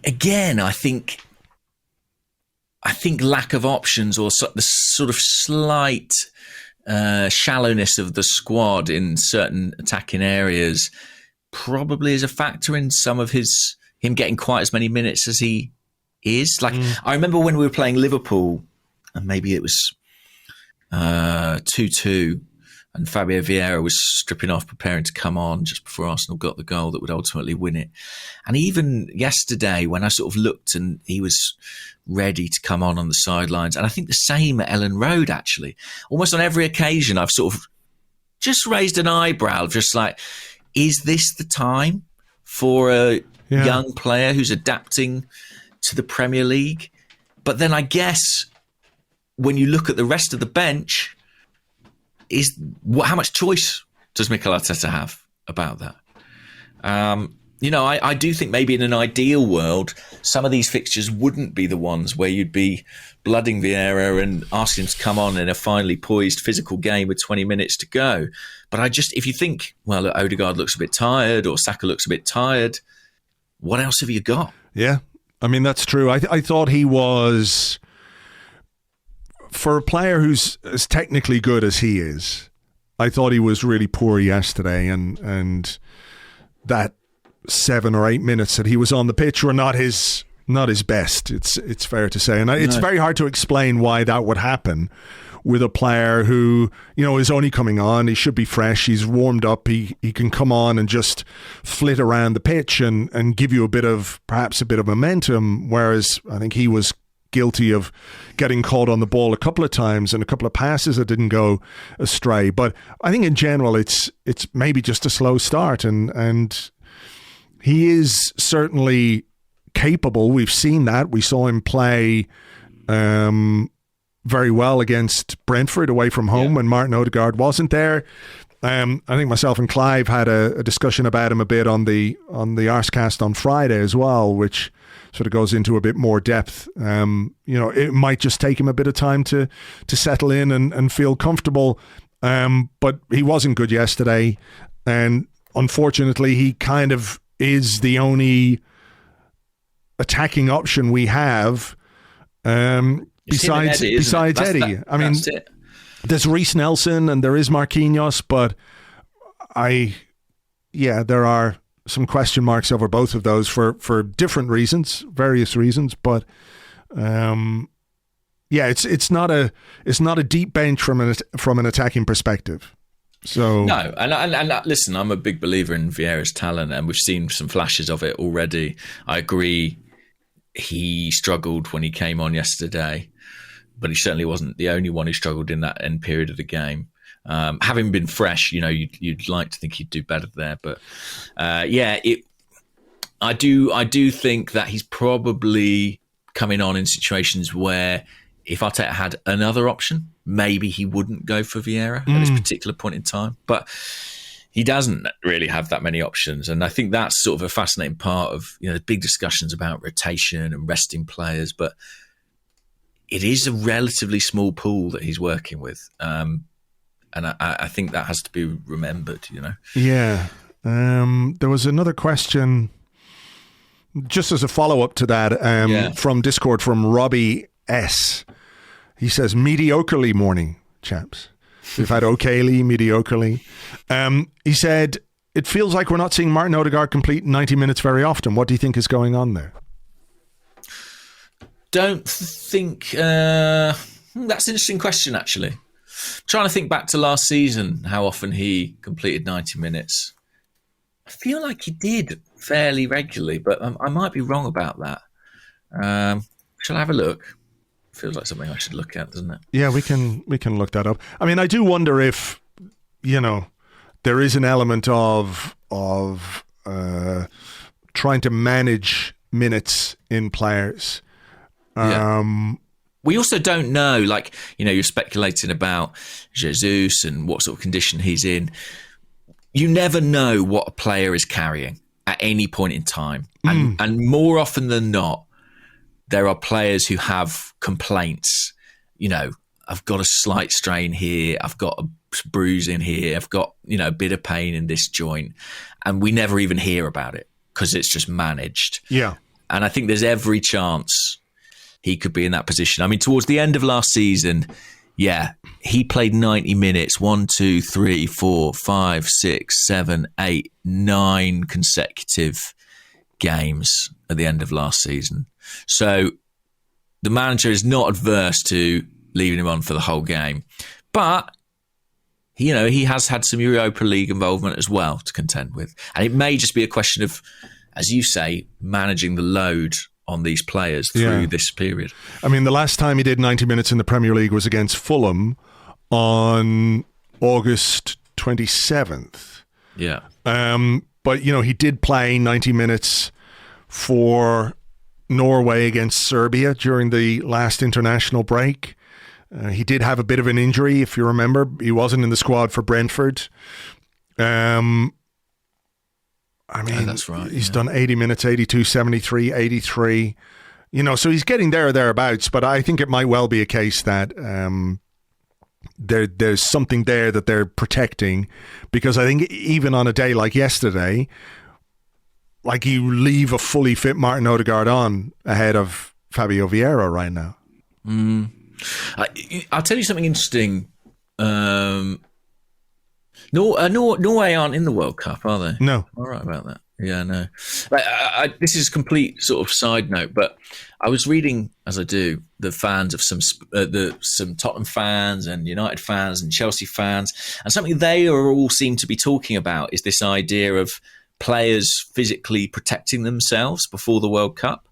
again, I think lack of options or the sort of slight shallowness of the squad in certain attacking areas probably is a factor in some of him getting quite as many minutes as he is. Like, I remember when we were playing Liverpool, and maybe it was 2-2, and Fabio Vieira was stripping off, preparing to come on just before Arsenal got the goal that would ultimately win it. And even yesterday, when I sort of looked and he was ready to come on the sidelines, and I think the same at Ellen Road, actually. Almost on every occasion, I've sort of just raised an eyebrow, just like, is this the time for a young player who's adapting to the Premier League? But then I guess when you look at the rest of the bench, how much choice does Mikel Arteta have about that? I do think maybe in an ideal world, some of these fixtures wouldn't be the ones where you'd be blooding Vieira and asking him to come on in a finely poised physical game with 20 minutes to go. But if you think, well, Odegaard looks a bit tired or Saka looks a bit tired, what else have you got? Yeah, I mean, that's true. I thought he was, for a player who's as technically good as he is, I thought he was really poor yesterday, and that 7 or 8 minutes that he was on the pitch were not his best. It's fair to say, and it's very hard to explain why that would happen with a player who, is only coming on. He should be fresh. He's warmed up. He can come on and just flit around the pitch and give you perhaps a bit of momentum. Whereas I think he was guilty of getting caught on the ball a couple of times and a couple of passes that didn't go astray. But I think in general, it's maybe just a slow start, and he is certainly capable. We've seen that. We saw him play very well against Brentford away from home when Martin Odegaard wasn't there. I think myself and Clive had a discussion about him a bit on the Arsecast on Friday as well, which sort of goes into a bit more depth. It might just take him a bit of time to settle in and feel comfortable. But he wasn't good yesterday, and unfortunately, he kind of is the only attacking option we have. Besides Eddie. I mean, there's Reece Nelson and there is Marquinhos, but there are some question marks over both of those for different reasons, various reasons. But it's not a deep bench from an attacking perspective. So no, and listen, I'm a big believer in Vieira's talent, and we've seen some flashes of it already. I agree, he struggled when he came on yesterday, but he certainly wasn't the only one who struggled in that end period of the game. Having been fresh, you'd like to think he'd do better there, but I do think that he's probably coming on in situations where if Arteta had another option, maybe he wouldn't go for Vieira at this particular point in time. But he doesn't really have that many options. And I think that's sort of a fascinating part of, the big discussions about rotation and resting players. But it is a relatively small pool that he's working with. And I think that has to be remembered, Yeah. There was another question, just as a follow-up to that, from Discord, from Robbie S. He says, mediocrely morning, chaps. We've had okayly, mediocrely. He said, it feels like we're not seeing Martin Odegaard complete 90 minutes very often. What do you think is going on there? Don't think... that's an interesting question, actually. I'm trying to think back to last season, how often he completed 90 minutes. I feel like he did fairly regularly, but I might be wrong about that. Shall I have a look? Feels like something I should look at, doesn't it? Yeah, we can look that up. I mean, I do wonder if, there is an element of trying to manage minutes in players. We also don't know, you're speculating about Jesus and what sort of condition he's in. you never know what a player is carrying at any point in time. And more often than not, there are players who have complaints. You know, I've got a slight strain here. I've got a bruise in here. I've got, a bit of pain in this joint. And we never even hear about it because it's just managed. Yeah. And I think there's every chance he could be in that position. I mean, towards the end of last season, he played 90 minutes, 1, 2, 3, 4, 5, 6, 7, 8, 9 consecutive games at the end of last season. So the manager is not adverse to leaving him on for the whole game. But, he has had some Europa League involvement as well to contend with. And it may just be a question of, as you say, managing the load on these players through this period. I mean, the last time he did 90 minutes in the Premier League was against Fulham on August 27th. Yeah. But, he did play 90 minutes for Norway against Serbia during the last international break. He did have a bit of an injury, if you remember. He wasn't in the squad for Brentford. That's right. He's done 80 minutes, 82, 73, 83. So he's getting there or thereabouts. But I think it might well be a case that there's something there that they're protecting, because I think even on a day like yesterday, like you leave a fully fit Martin Odegaard on ahead of Fabio Vieira right now. I'll tell you something interesting. Norway aren't in the World Cup, are they? No. All right about that. Yeah, no. This is a complete sort of side note, but I was reading, as I do, the fans of some Tottenham fans and United fans and Chelsea fans, and something they all seem to be talking about is this idea of players physically protecting themselves before the World Cup.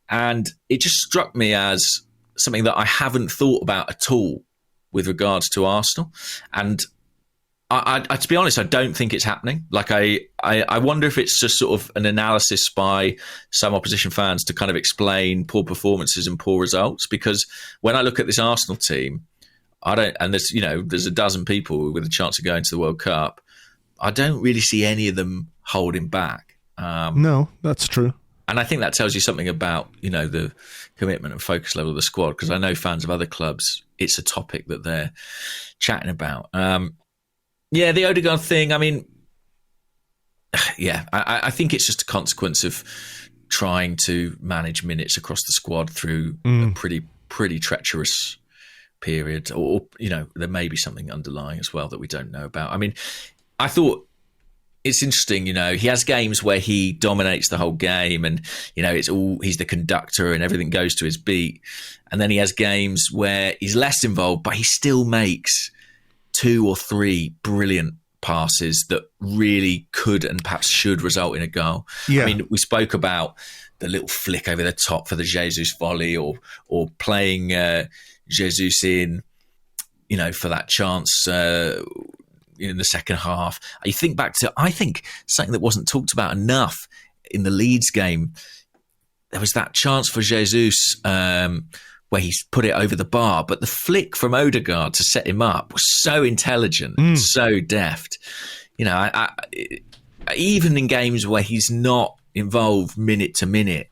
And it just struck me as something that I haven't thought about at all with regards to Arsenal. And I to be honest, I don't think it's happening. Like I wonder if it's just sort of an analysis by some opposition fans to kind of explain poor performances and poor results. Because when I look at this Arsenal team, there's a dozen people with a chance of going to the World Cup. I don't really see any of them holding back. No, that's true. And I think that tells you something about, the commitment and focus level of the squad, because I know fans of other clubs, it's a topic that they're chatting about. The Odegaard thing, I mean, I think it's just a consequence of trying to manage minutes across the squad through a pretty treacherous period. Or, there may be something underlying as well that we don't know about. I mean, I thought it's interesting, he has games where he dominates the whole game and, he's the conductor and everything goes to his beat. And then he has games where he's less involved, but he still makes 2 or 3 brilliant passes that really could and perhaps should result in a goal. Yeah. I mean, we spoke about the little flick over the top for the Jesus volley or playing Jesus in, for that chance in the second half. You think back to, I think, something that wasn't talked about enough in the Leeds game. There was that chance for Jesus where he's put it over the bar, but the flick from Odegaard to set him up was so intelligent, so deft. Even in games where he's not involved minute to minute,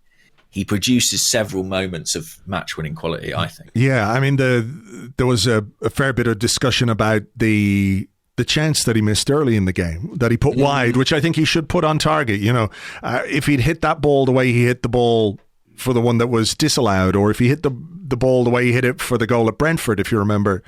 he produces several moments of match-winning quality, I think. Yeah, I mean, there was a fair bit of discussion about the chance that he missed early in the game, that he put wide, which I think he should put on target. If he'd hit that ball the way he hit the ball for the one that was disallowed, or if he hit the ball the way he hit it for the goal at Brentford, if you remember,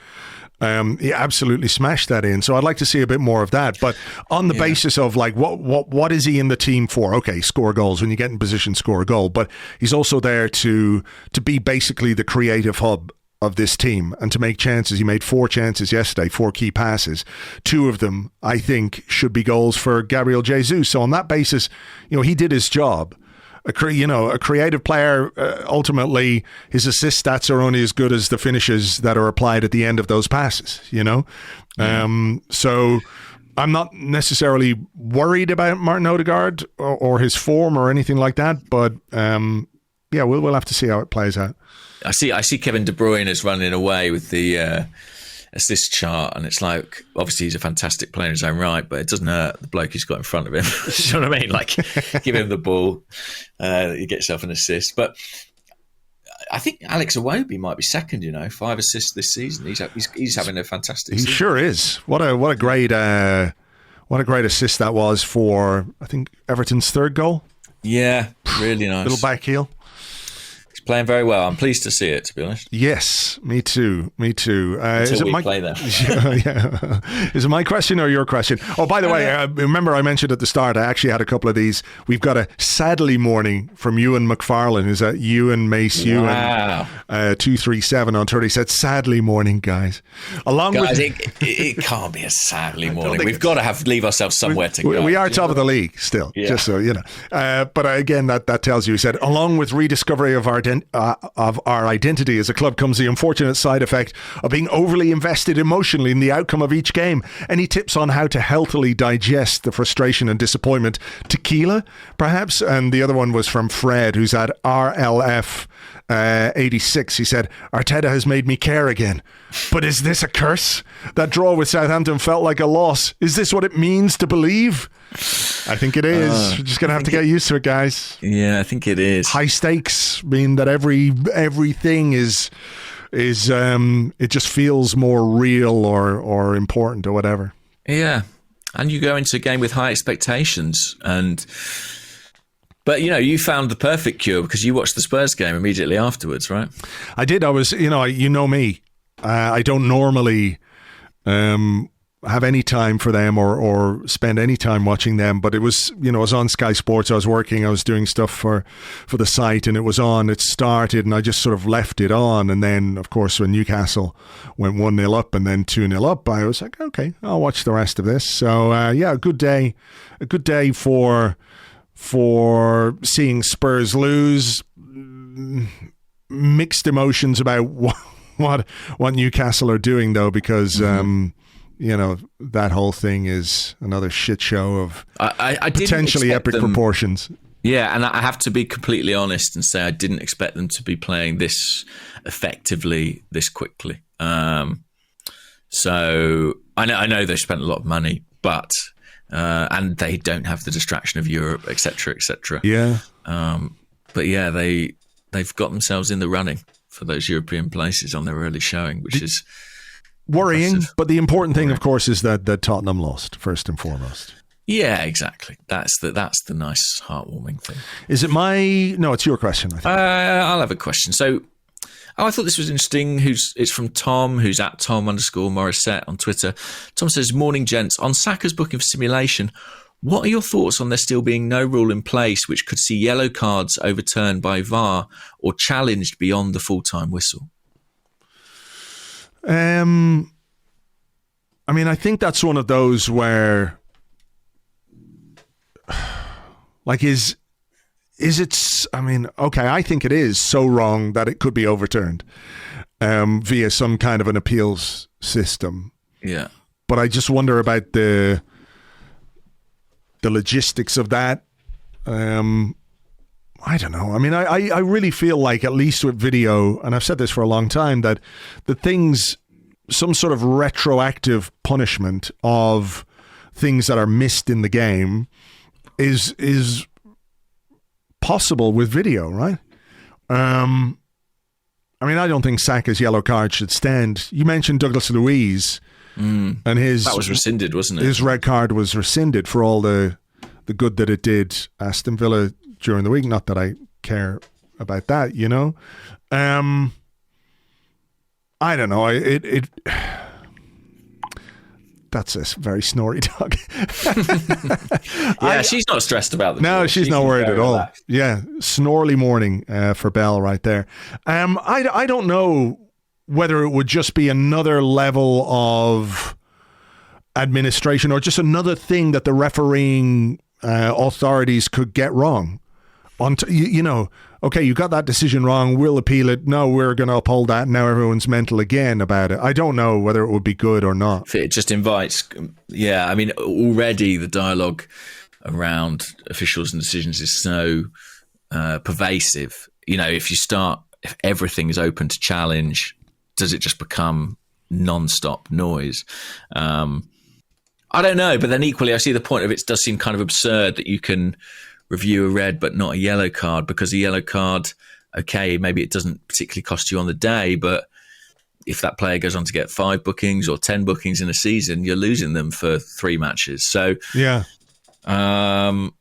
he absolutely smashed that in. So I'd like to see a bit more of that. But on the basis of like, what is he in the team for? Okay, score goals. When you get in position, score a goal. But he's also there to be basically the creative hub of this team and to make chances. He made 4 chances yesterday, 4 key passes. 2 of them, I think, should be goals for Gabriel Jesus. So on that basis, he did his job. A creative player, ultimately, his assist stats are only as good as the finishes that are applied at the end of those passes, So I'm not necessarily worried about Martin Odegaard or his form or anything like that, but we'll have to see how it plays out. I see Kevin De Bruyne is running away with the assist chart, and it's like, obviously he's a fantastic player in his own right, but it doesn't hurt the bloke who's got in front of him. You know what I mean? Like, give him the ball, you get yourself an assist. But I think Alex Iwobi might be second. 5 assists this season. He's having a fantastic season. He sure is. What a great assist that was for, I think, Everton's third goal. Yeah, really nice. Little back heel. He's playing very well. I'm pleased to see it, to be honest. Yes, me too. Until we play them. Yeah. Is it my question or your question? Oh, by the way, remember I mentioned at the start, I actually had a couple of these. We've got a sadly morning from Ewan McFarlane, who's at Ewan Mace Ewan 237 on Twitter. He said, sadly morning, guys. It can't be a sadly morning. We've got to leave ourselves somewhere to go. We are top of the league still, just so you know. But again, that tells you, he said, along with rediscovery of our identity as a club comes the unfortunate side effect of being overly invested emotionally in the outcome of each game. Any tips on how to healthily digest the frustration and disappointment? Tequila, perhaps? And the other one was from Fred, who's at RLF 86. He said, Arteta has made me care again. But is this a curse? That draw with Southampton felt like a loss. Is this what it means to believe? I think it is. We're just going to have to get used to it, guys. Yeah, I think it is. High stakes mean that everything is it just feels more real or important or whatever. Yeah. And you go into a game with high expectations, but you found the perfect cure because you watched the Spurs game immediately afterwards, right? I did. I was, me. I don't normally have any time for them or spend any time watching them, but it was, I was on Sky Sports, I was working, I was doing stuff for the site, and it was on, it started, and I just sort of left it on, and then, of course, when Newcastle went 1-0 up and then 2-0 up, I was like, okay, I'll watch the rest of this. So, a good day for seeing Spurs lose. Mixed emotions about what Newcastle are doing, though, because that whole thing is another shit show of potentially epic proportions. Yeah, and I have to be completely honest and say I didn't expect them to be playing this effectively this quickly. So I know they spent a lot of money, but and they don't have the distraction of Europe, etc., etc. Yeah. But yeah, they've got themselves in the running for those European places on their early showing, which is worrying. Impressive. But the important thing, of course, is that Tottenham lost first and foremost. Yeah, exactly. That's the nice, heartwarming thing. Is it No, it's your question, I think. I'll have a question. So, I thought this was interesting. It's from Tom, who's at Tom_Morissette on Twitter. Tom says, morning, gents. On Saka's booking for simulation, what are your thoughts on there still being no rule in place which could see yellow cards overturned by VAR or challenged beyond the full-time whistle? I think that's one of those where, like, is it? Okay, I think it is so wrong that it could be overturned via some kind of an appeals system. Yeah, but I just wonder about the logistics of that. I don't know. I really feel like, at least with video, and I've said this for a long time, that some sort of retroactive punishment of things that are missed in the game is possible with video, right? I don't think Saka's yellow card should stand. You mentioned Douglas Luiz. And that was rescinded, wasn't it? His red card was rescinded for all the good that it did Aston Villa during the week. Not that I care about that, I don't know. That's a very snory dog. Yeah, she's not stressed about the No, she's not worried at all. Relaxed. Yeah, snorely morning for Belle right there. I don't know whether it would just be another level of administration or just another thing that the refereeing authorities could get wrong. Okay, you got that decision wrong, we'll appeal it. No, we're going to uphold that. Now everyone's mental again about it. I don't know whether it would be good or not. It just invites, already the dialogue around officials and decisions is so pervasive. If everything is open to challenge, does it just become non-stop noise. I don't know, but then equally, I see the point of it. Does seem kind of absurd that you can review a red but not a yellow card, because a yellow card, okay, maybe it doesn't particularly cost you on the day, but if that player goes on to get 5 bookings or 10 bookings in a season, you're losing them for 3 matches. So yeah, I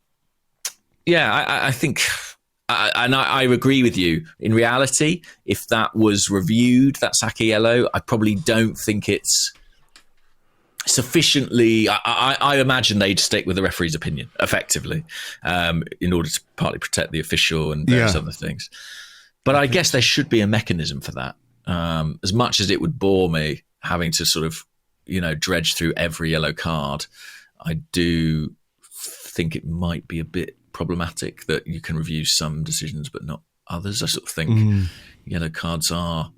think, and I agree with you. In reality, if that was reviewed, that Saka yellow, I probably don't think it's sufficiently. I imagine they'd stick with the referee's opinion effectively, in order to partly protect the official and various other things. But I guess there should be a mechanism for that. As much as it would bore me having to sort of, dredge through every yellow card, I do think it might be a bit problematic that you can review some decisions but not others. I sort of think yellow cards are,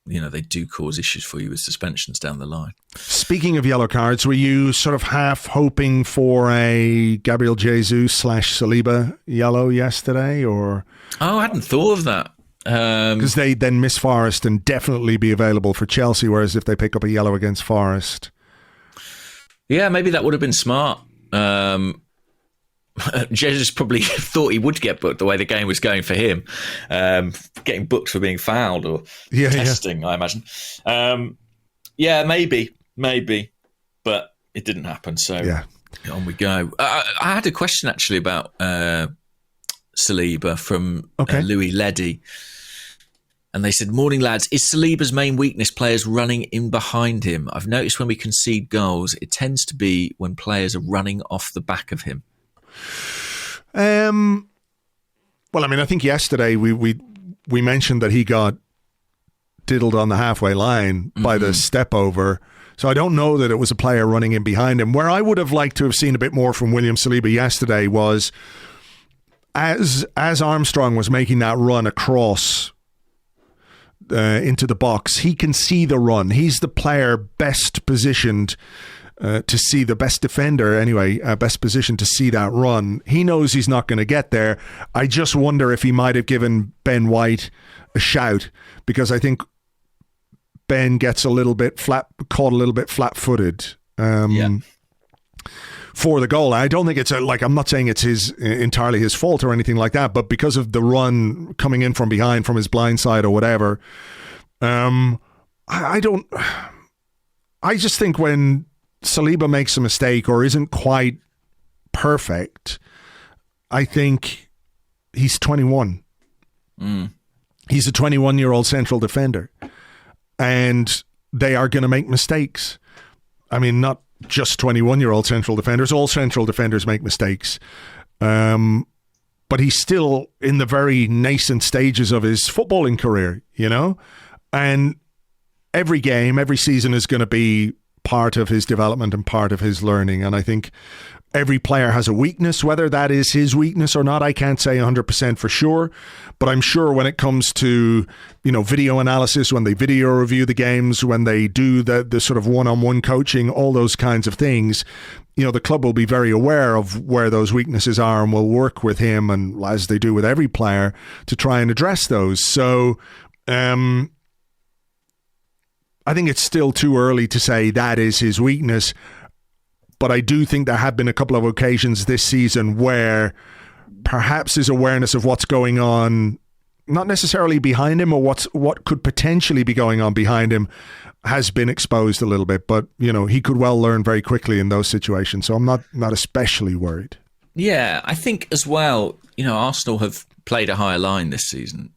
they do cause issues for you with suspensions down the line. Speaking of yellow cards, were you sort of half hoping for a Gabriel Jesus / Saliba yellow yesterday, or? Oh, I hadn't thought of that. Because they then miss Forest and definitely be available for Chelsea, whereas if they pick up a yellow against Forest. Yeah, maybe that would have been smart. Jesus probably thought he would get booked the way the game was going for him, getting booked for being fouled or testing, I imagine. Maybe, but it didn't happen. So on we go. I had a question actually about Saliba from Louis Leddy. And they said, "Morning, lads. Is Saliba's main weakness players running in behind him? I've noticed when we concede goals, it tends to be when players are running off the back of him." Well, I mean, I think yesterday we mentioned that he got diddled on the halfway line by the step over. So I don't know that it was a player running in behind him. Where I would have liked to have seen a bit more from William Saliba yesterday was as Armstrong was making that run across into the box, he can see the run. He's the player best positioned to see, the best defender anyway, best positioned to see that run. He knows he's not going to get there. I just wonder if he might have given Ben White a shout, because I think Ben gets caught a little bit flat-footed for the goal. I don't think it's I'm not saying it's entirely his fault or anything like that, but because of the run coming in from behind, from his blind side or whatever, I just think when Saliba makes a mistake or isn't quite perfect, I think he's 21. He's a 21-year-old central defender, and they are going to make mistakes. I mean, not just 21-year-old central defenders. All central defenders make mistakes. But he's still in the very nascent stages of his footballing career, and every game, every season is going to be part of his development and part of his learning. And I think every player has a weakness. Whether that is his weakness or not, I can't say 100% for sure. But I'm sure when it comes to, video analysis, when they video review the games, when they do the sort of one-on-one coaching, all those kinds of things, the club will be very aware of where those weaknesses are and will work with him, and as they do with every player, to try and address those. So, I think it's still too early to say that is his weakness, but I do think there have been a couple of occasions this season where perhaps his awareness of what's going on, not necessarily behind him, or what could potentially be going on behind him, has been exposed a little bit. But, he could well learn very quickly in those situations, so I'm not especially worried. Yeah, I think as well, Arsenal have played a higher line this season,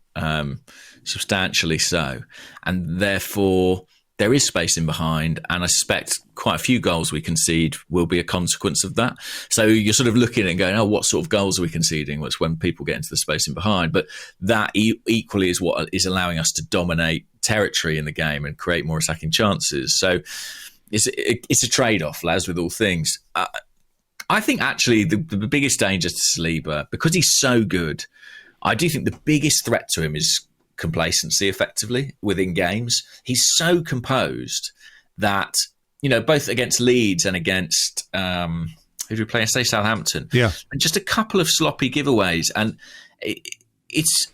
substantially so, and therefore there is space in behind, and I suspect quite a few goals we concede will be a consequence of that. So you're sort of looking at it and going, what sort of goals are we conceding? Well, it's when people get into the space in behind. But that equally is what is allowing us to dominate territory in the game and create more attacking chances. So it's a trade-off, as with all things. I think actually the biggest danger to Saliba, because he's so good, I do think the biggest threat to him is complacency, effectively, within games. He's so composed that, both against Leeds and against who do we play? I say Southampton. Yeah. And just a couple of sloppy giveaways. And it's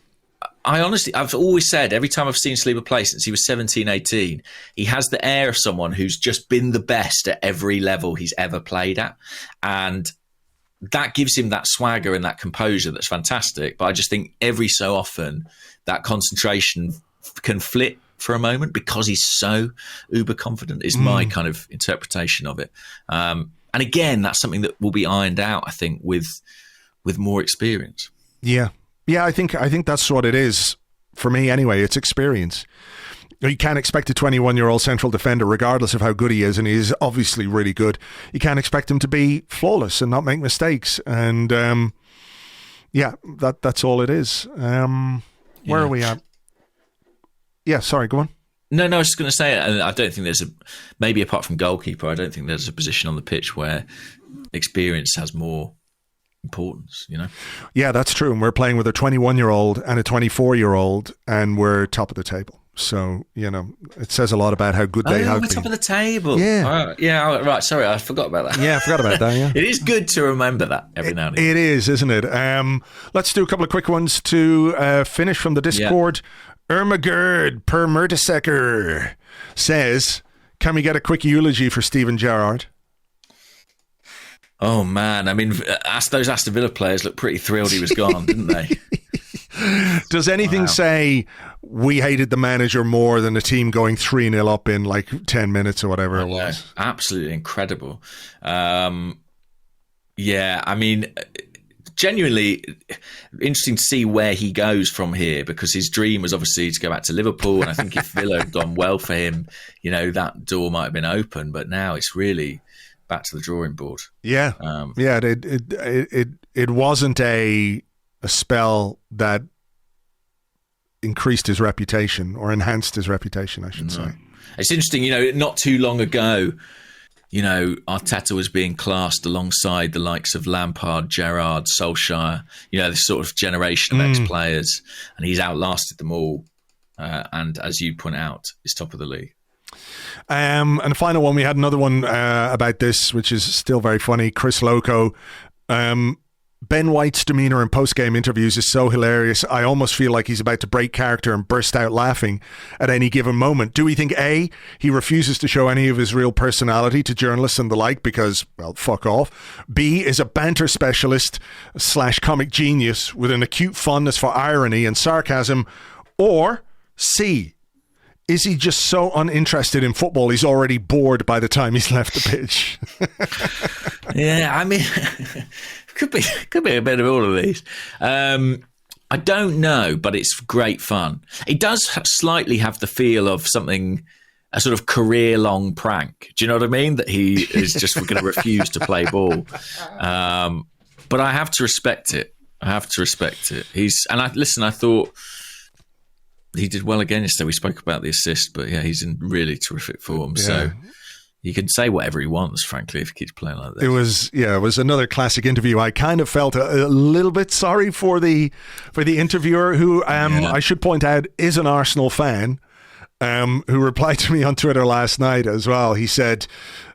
I've always said, every time I've seen Saliba play since he was 17, 18, he has the air of someone who's just been the best at every level he's ever played at. And that gives him that swagger and that composure that's fantastic. But I just think every so often that concentration can flip for a moment because he's so uber confident is my kind of interpretation of it. And again, that's something that will be ironed out, I think, with more experience. Yeah. I think that's what it is for me anyway. It's experience. You can't expect a 21-year-old central defender, regardless of how good he is, and he's obviously really good. You can't expect him to be flawless and not make mistakes. And that's all it is. Where are we at? Yeah, sorry, go on. No, I was just going to say, I don't think there's maybe apart from goalkeeper, I don't think there's a position on the pitch where experience has more importance, you know? Yeah, that's true. And we're playing with a 21-year-old and a 24-year-old, and we're top of the table. So, you know, it says a lot about how good they have been. We're top of the table. Yeah. Right. Sorry, I forgot about that. Yeah, I forgot about that, yeah. It is good to remember that every now and again. It is, isn't it? Let's do a couple of quick ones to finish from the Discord. Yeah. Ermagerd per Mertesacker says, can we get a quick eulogy for Steven Gerrard? Oh, man. I mean, those Aston Villa players looked pretty thrilled he was gone, didn't they? Does anything say we hated the manager more than a team going 3-0 up in like 10 minutes or whatever it was? Absolutely incredible. I mean, genuinely interesting to see where he goes from here, because his dream was obviously to go back to Liverpool. And I think if Villa had gone well for him, you know, that door might have been open. But now it's really back to the drawing board. Yeah. It wasn't a spell that increased his reputation or enhanced his reputation, I should say. It's interesting, you know, not too long ago, you know, Arteta was being classed alongside the likes of Lampard, Gerrard, Solskjaer, you know, this sort of generation of ex-players, and he's outlasted them all. And as you point out, is top of the league. And the final one, we had another one about this, which is still very funny. Chris Loco, Ben White's demeanour in post-game interviews is so hilarious. I almost feel like he's about to break character and burst out laughing at any given moment. Do we think A, he refuses to show any of his real personality to journalists and the like because, well, fuck off? B, is a banter specialist / comic genius with an acute fondness for irony and sarcasm? Or C, is he just so uninterested in football he's already bored by the time he's left the pitch? Yeah, I mean, could be a bit of all of these. I don't know, but it's great fun. It does slightly have the feel of something, a sort of career-long prank. Do you know what I mean? That he is just going to refuse to play ball. But I have to respect it. I thought he did well again yesterday. We spoke about the assist, but yeah, he's in really terrific form. Yeah. So he can say whatever he wants, frankly, if he keeps playing like this. It was another classic interview. I kind of felt a little bit sorry for the interviewer, who I should point out is an Arsenal fan, who replied to me on Twitter last night as well. He said,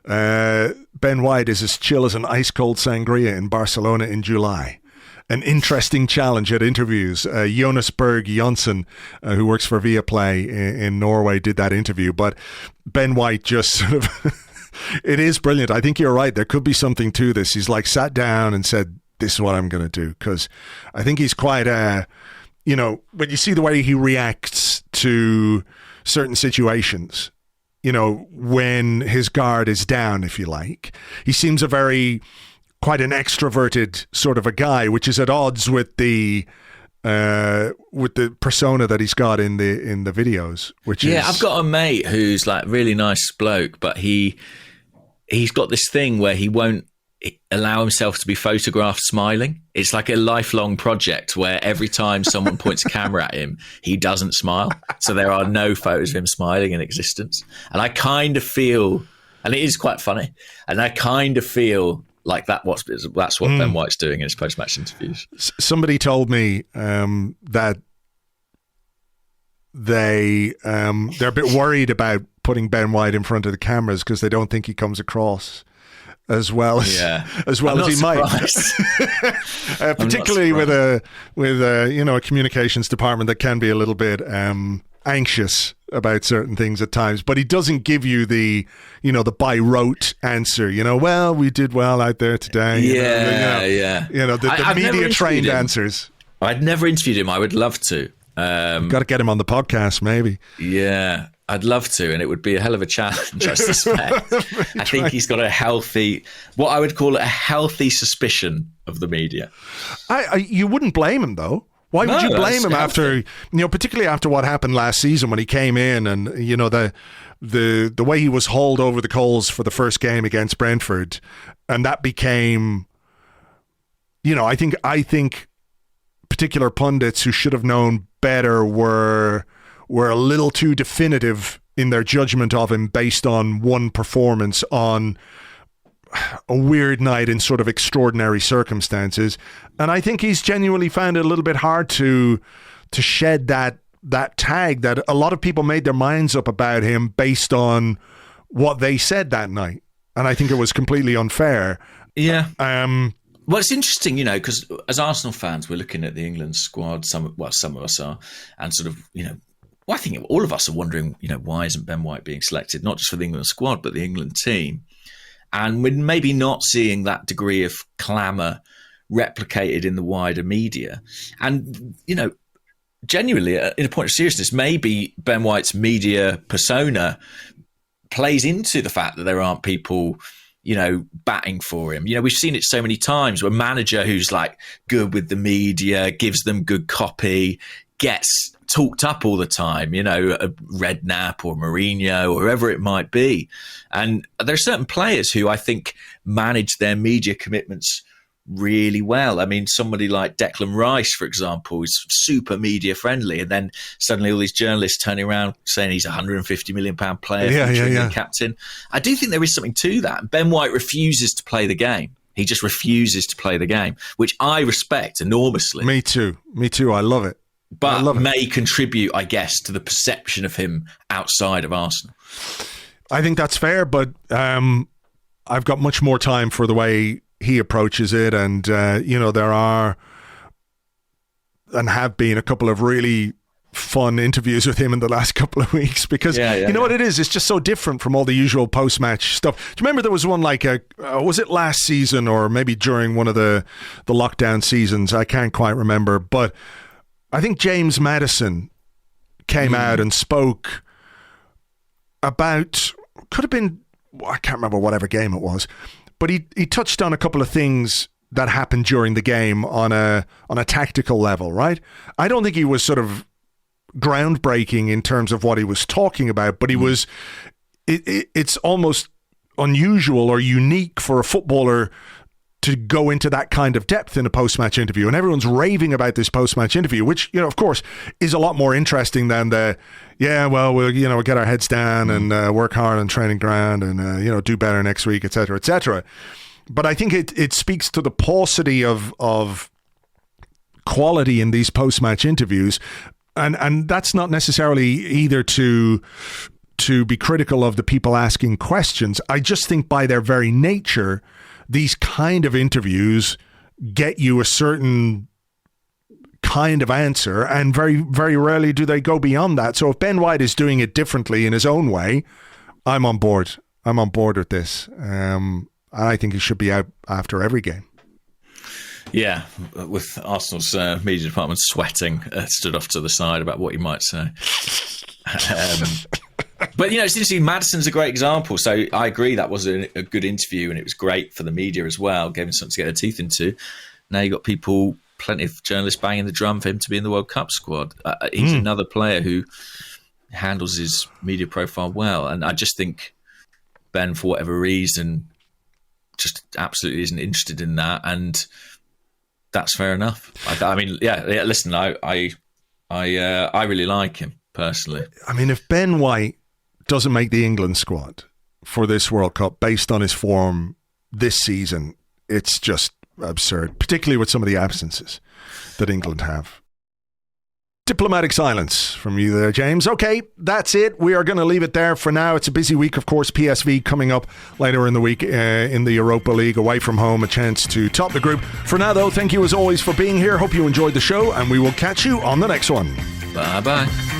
Ben White is as chill as an ice-cold sangria in Barcelona in July. An interesting challenge at interviews. Jonas Berg Jonsson, who works for Viaplay in Norway, did that interview. But Ben White just sort of, it is brilliant. I think you're right. There could be something to this. He's like sat down and said, this is what I'm going to do. Because I think he's quite, when you see the way he reacts to certain situations, you know, when his guard is down, if you like, he seems quite an extroverted sort of a guy, which is at odds with the persona that he's got in the videos. I've got a mate who's like really nice bloke, but he's got this thing where he won't allow himself to be photographed smiling. It's like a lifelong project where every time someone points a camera at him, he doesn't smile. So there are no photos of him smiling in existence. And I kind of feel, and it is quite funny, and I kind of feel like that's what Ben White's doing in his post-match interviews. Somebody told me that they're a bit worried about putting Ben White in front of the cameras because they don't think he comes across as well as he might, particularly with a communications department that can be a little bit anxious about certain things at times. But he doesn't give you the by rote answer. Well, we did well out there today. The media trained answers. I'd never interviewed him. I would love to. Got to get him on the podcast, maybe. Yeah, I'd love to, and it would be a hell of a challenge, I suspect. I think he's got what I would call a healthy suspicion of the media. You wouldn't blame him, though. Why would you blame him after, particularly after what happened last season when he came in and, the way he was hauled over the coals for the first game against Brentford, and that became, I think particular pundits who should have known better were a little too definitive in their judgment of him based on one performance on a weird night in sort of extraordinary circumstances. And I think he's genuinely found it a little bit hard to shed that tag that a lot of people made their minds up about him based on what they said that night. And I think it was completely unfair. Yeah. Well, it's interesting, because as Arsenal fans, we're looking at the England squad. Some of us are, and sort of, I think all of us are wondering, why isn't Ben White being selected, not just for the England squad, but the England team? And we're maybe not seeing that degree of clamour replicated in the wider media. And, genuinely, in a point of seriousness, maybe Ben White's media persona plays into the fact that there aren't people batting for him. We've seen it so many times where a manager who's like good with the media, gives them good copy, gets talked up all the time, a Redknapp or Mourinho or whoever it might be. And there are certain players who I think manage their media commitments really well. I mean, somebody like Declan Rice, for example, is super media friendly, and then suddenly all these journalists turning around saying he's a £150 million player, captain. I do think there is something to that. Ben White refuses to play the game. He just refuses to play the game, which I respect enormously. Me too. I love it. But may contribute, I guess, to the perception of him outside of Arsenal. I think that's fair, but I've got much more time for the way he approaches it, and there are and have been a couple of really fun interviews with him in the last couple of weeks because what it is, it's just so different from all the usual post-match stuff. Do you remember there was one like was it last season or maybe during one of the lockdown seasons? I can't quite remember, but I think James Maddison came out and spoke about, could have been, I can't remember whatever game it was, but he touched on a couple of things that happened during the game on a tactical level, right? I don't think he was sort of groundbreaking in terms of what he was talking about, but he was. It's almost unusual or unique for a footballer to go into that kind of depth in a post-match interview, and everyone's raving about this post-match interview, which of course is a lot more interesting than we'll get our heads down and work hard on training ground and do better next week, etc., etc. But I think it speaks to the paucity of quality in these post-match interviews, and that's not necessarily either to be critical of the people asking questions. I just think by their very nature, these kind of interviews get you a certain kind of answer, and very, very rarely do they go beyond that. So if Ben White is doing it differently in his own way, I'm on board. I'm on board with this. I think he should be out after every game. Yeah, with Arsenal's media department sweating, stood off to the side about what he might say. But, it's interesting. Maddison's a great example. So I agree that was a good interview, and it was great for the media as well, gave him something to get their teeth into. Now you've got plenty of journalists banging the drum for him to be in the World Cup squad. He's another player who handles his media profile well. And I just think Ben, for whatever reason, just absolutely isn't interested in that. And that's fair enough. Listen, I really like him personally. I mean, if Ben White doesn't make the England squad for this World Cup based on his form this season, it's just absurd, particularly with some of the absences that England have. diplomatic silence from you there, James. Okay, that's it. We are going to leave it there for now. It's a busy week, of course. PSV coming up later in the week in the Europa League, away from home, a chance to top the group. For now, though, thank you as always for being here. Hope you enjoyed the show, and we will catch you on the next one. Bye-bye.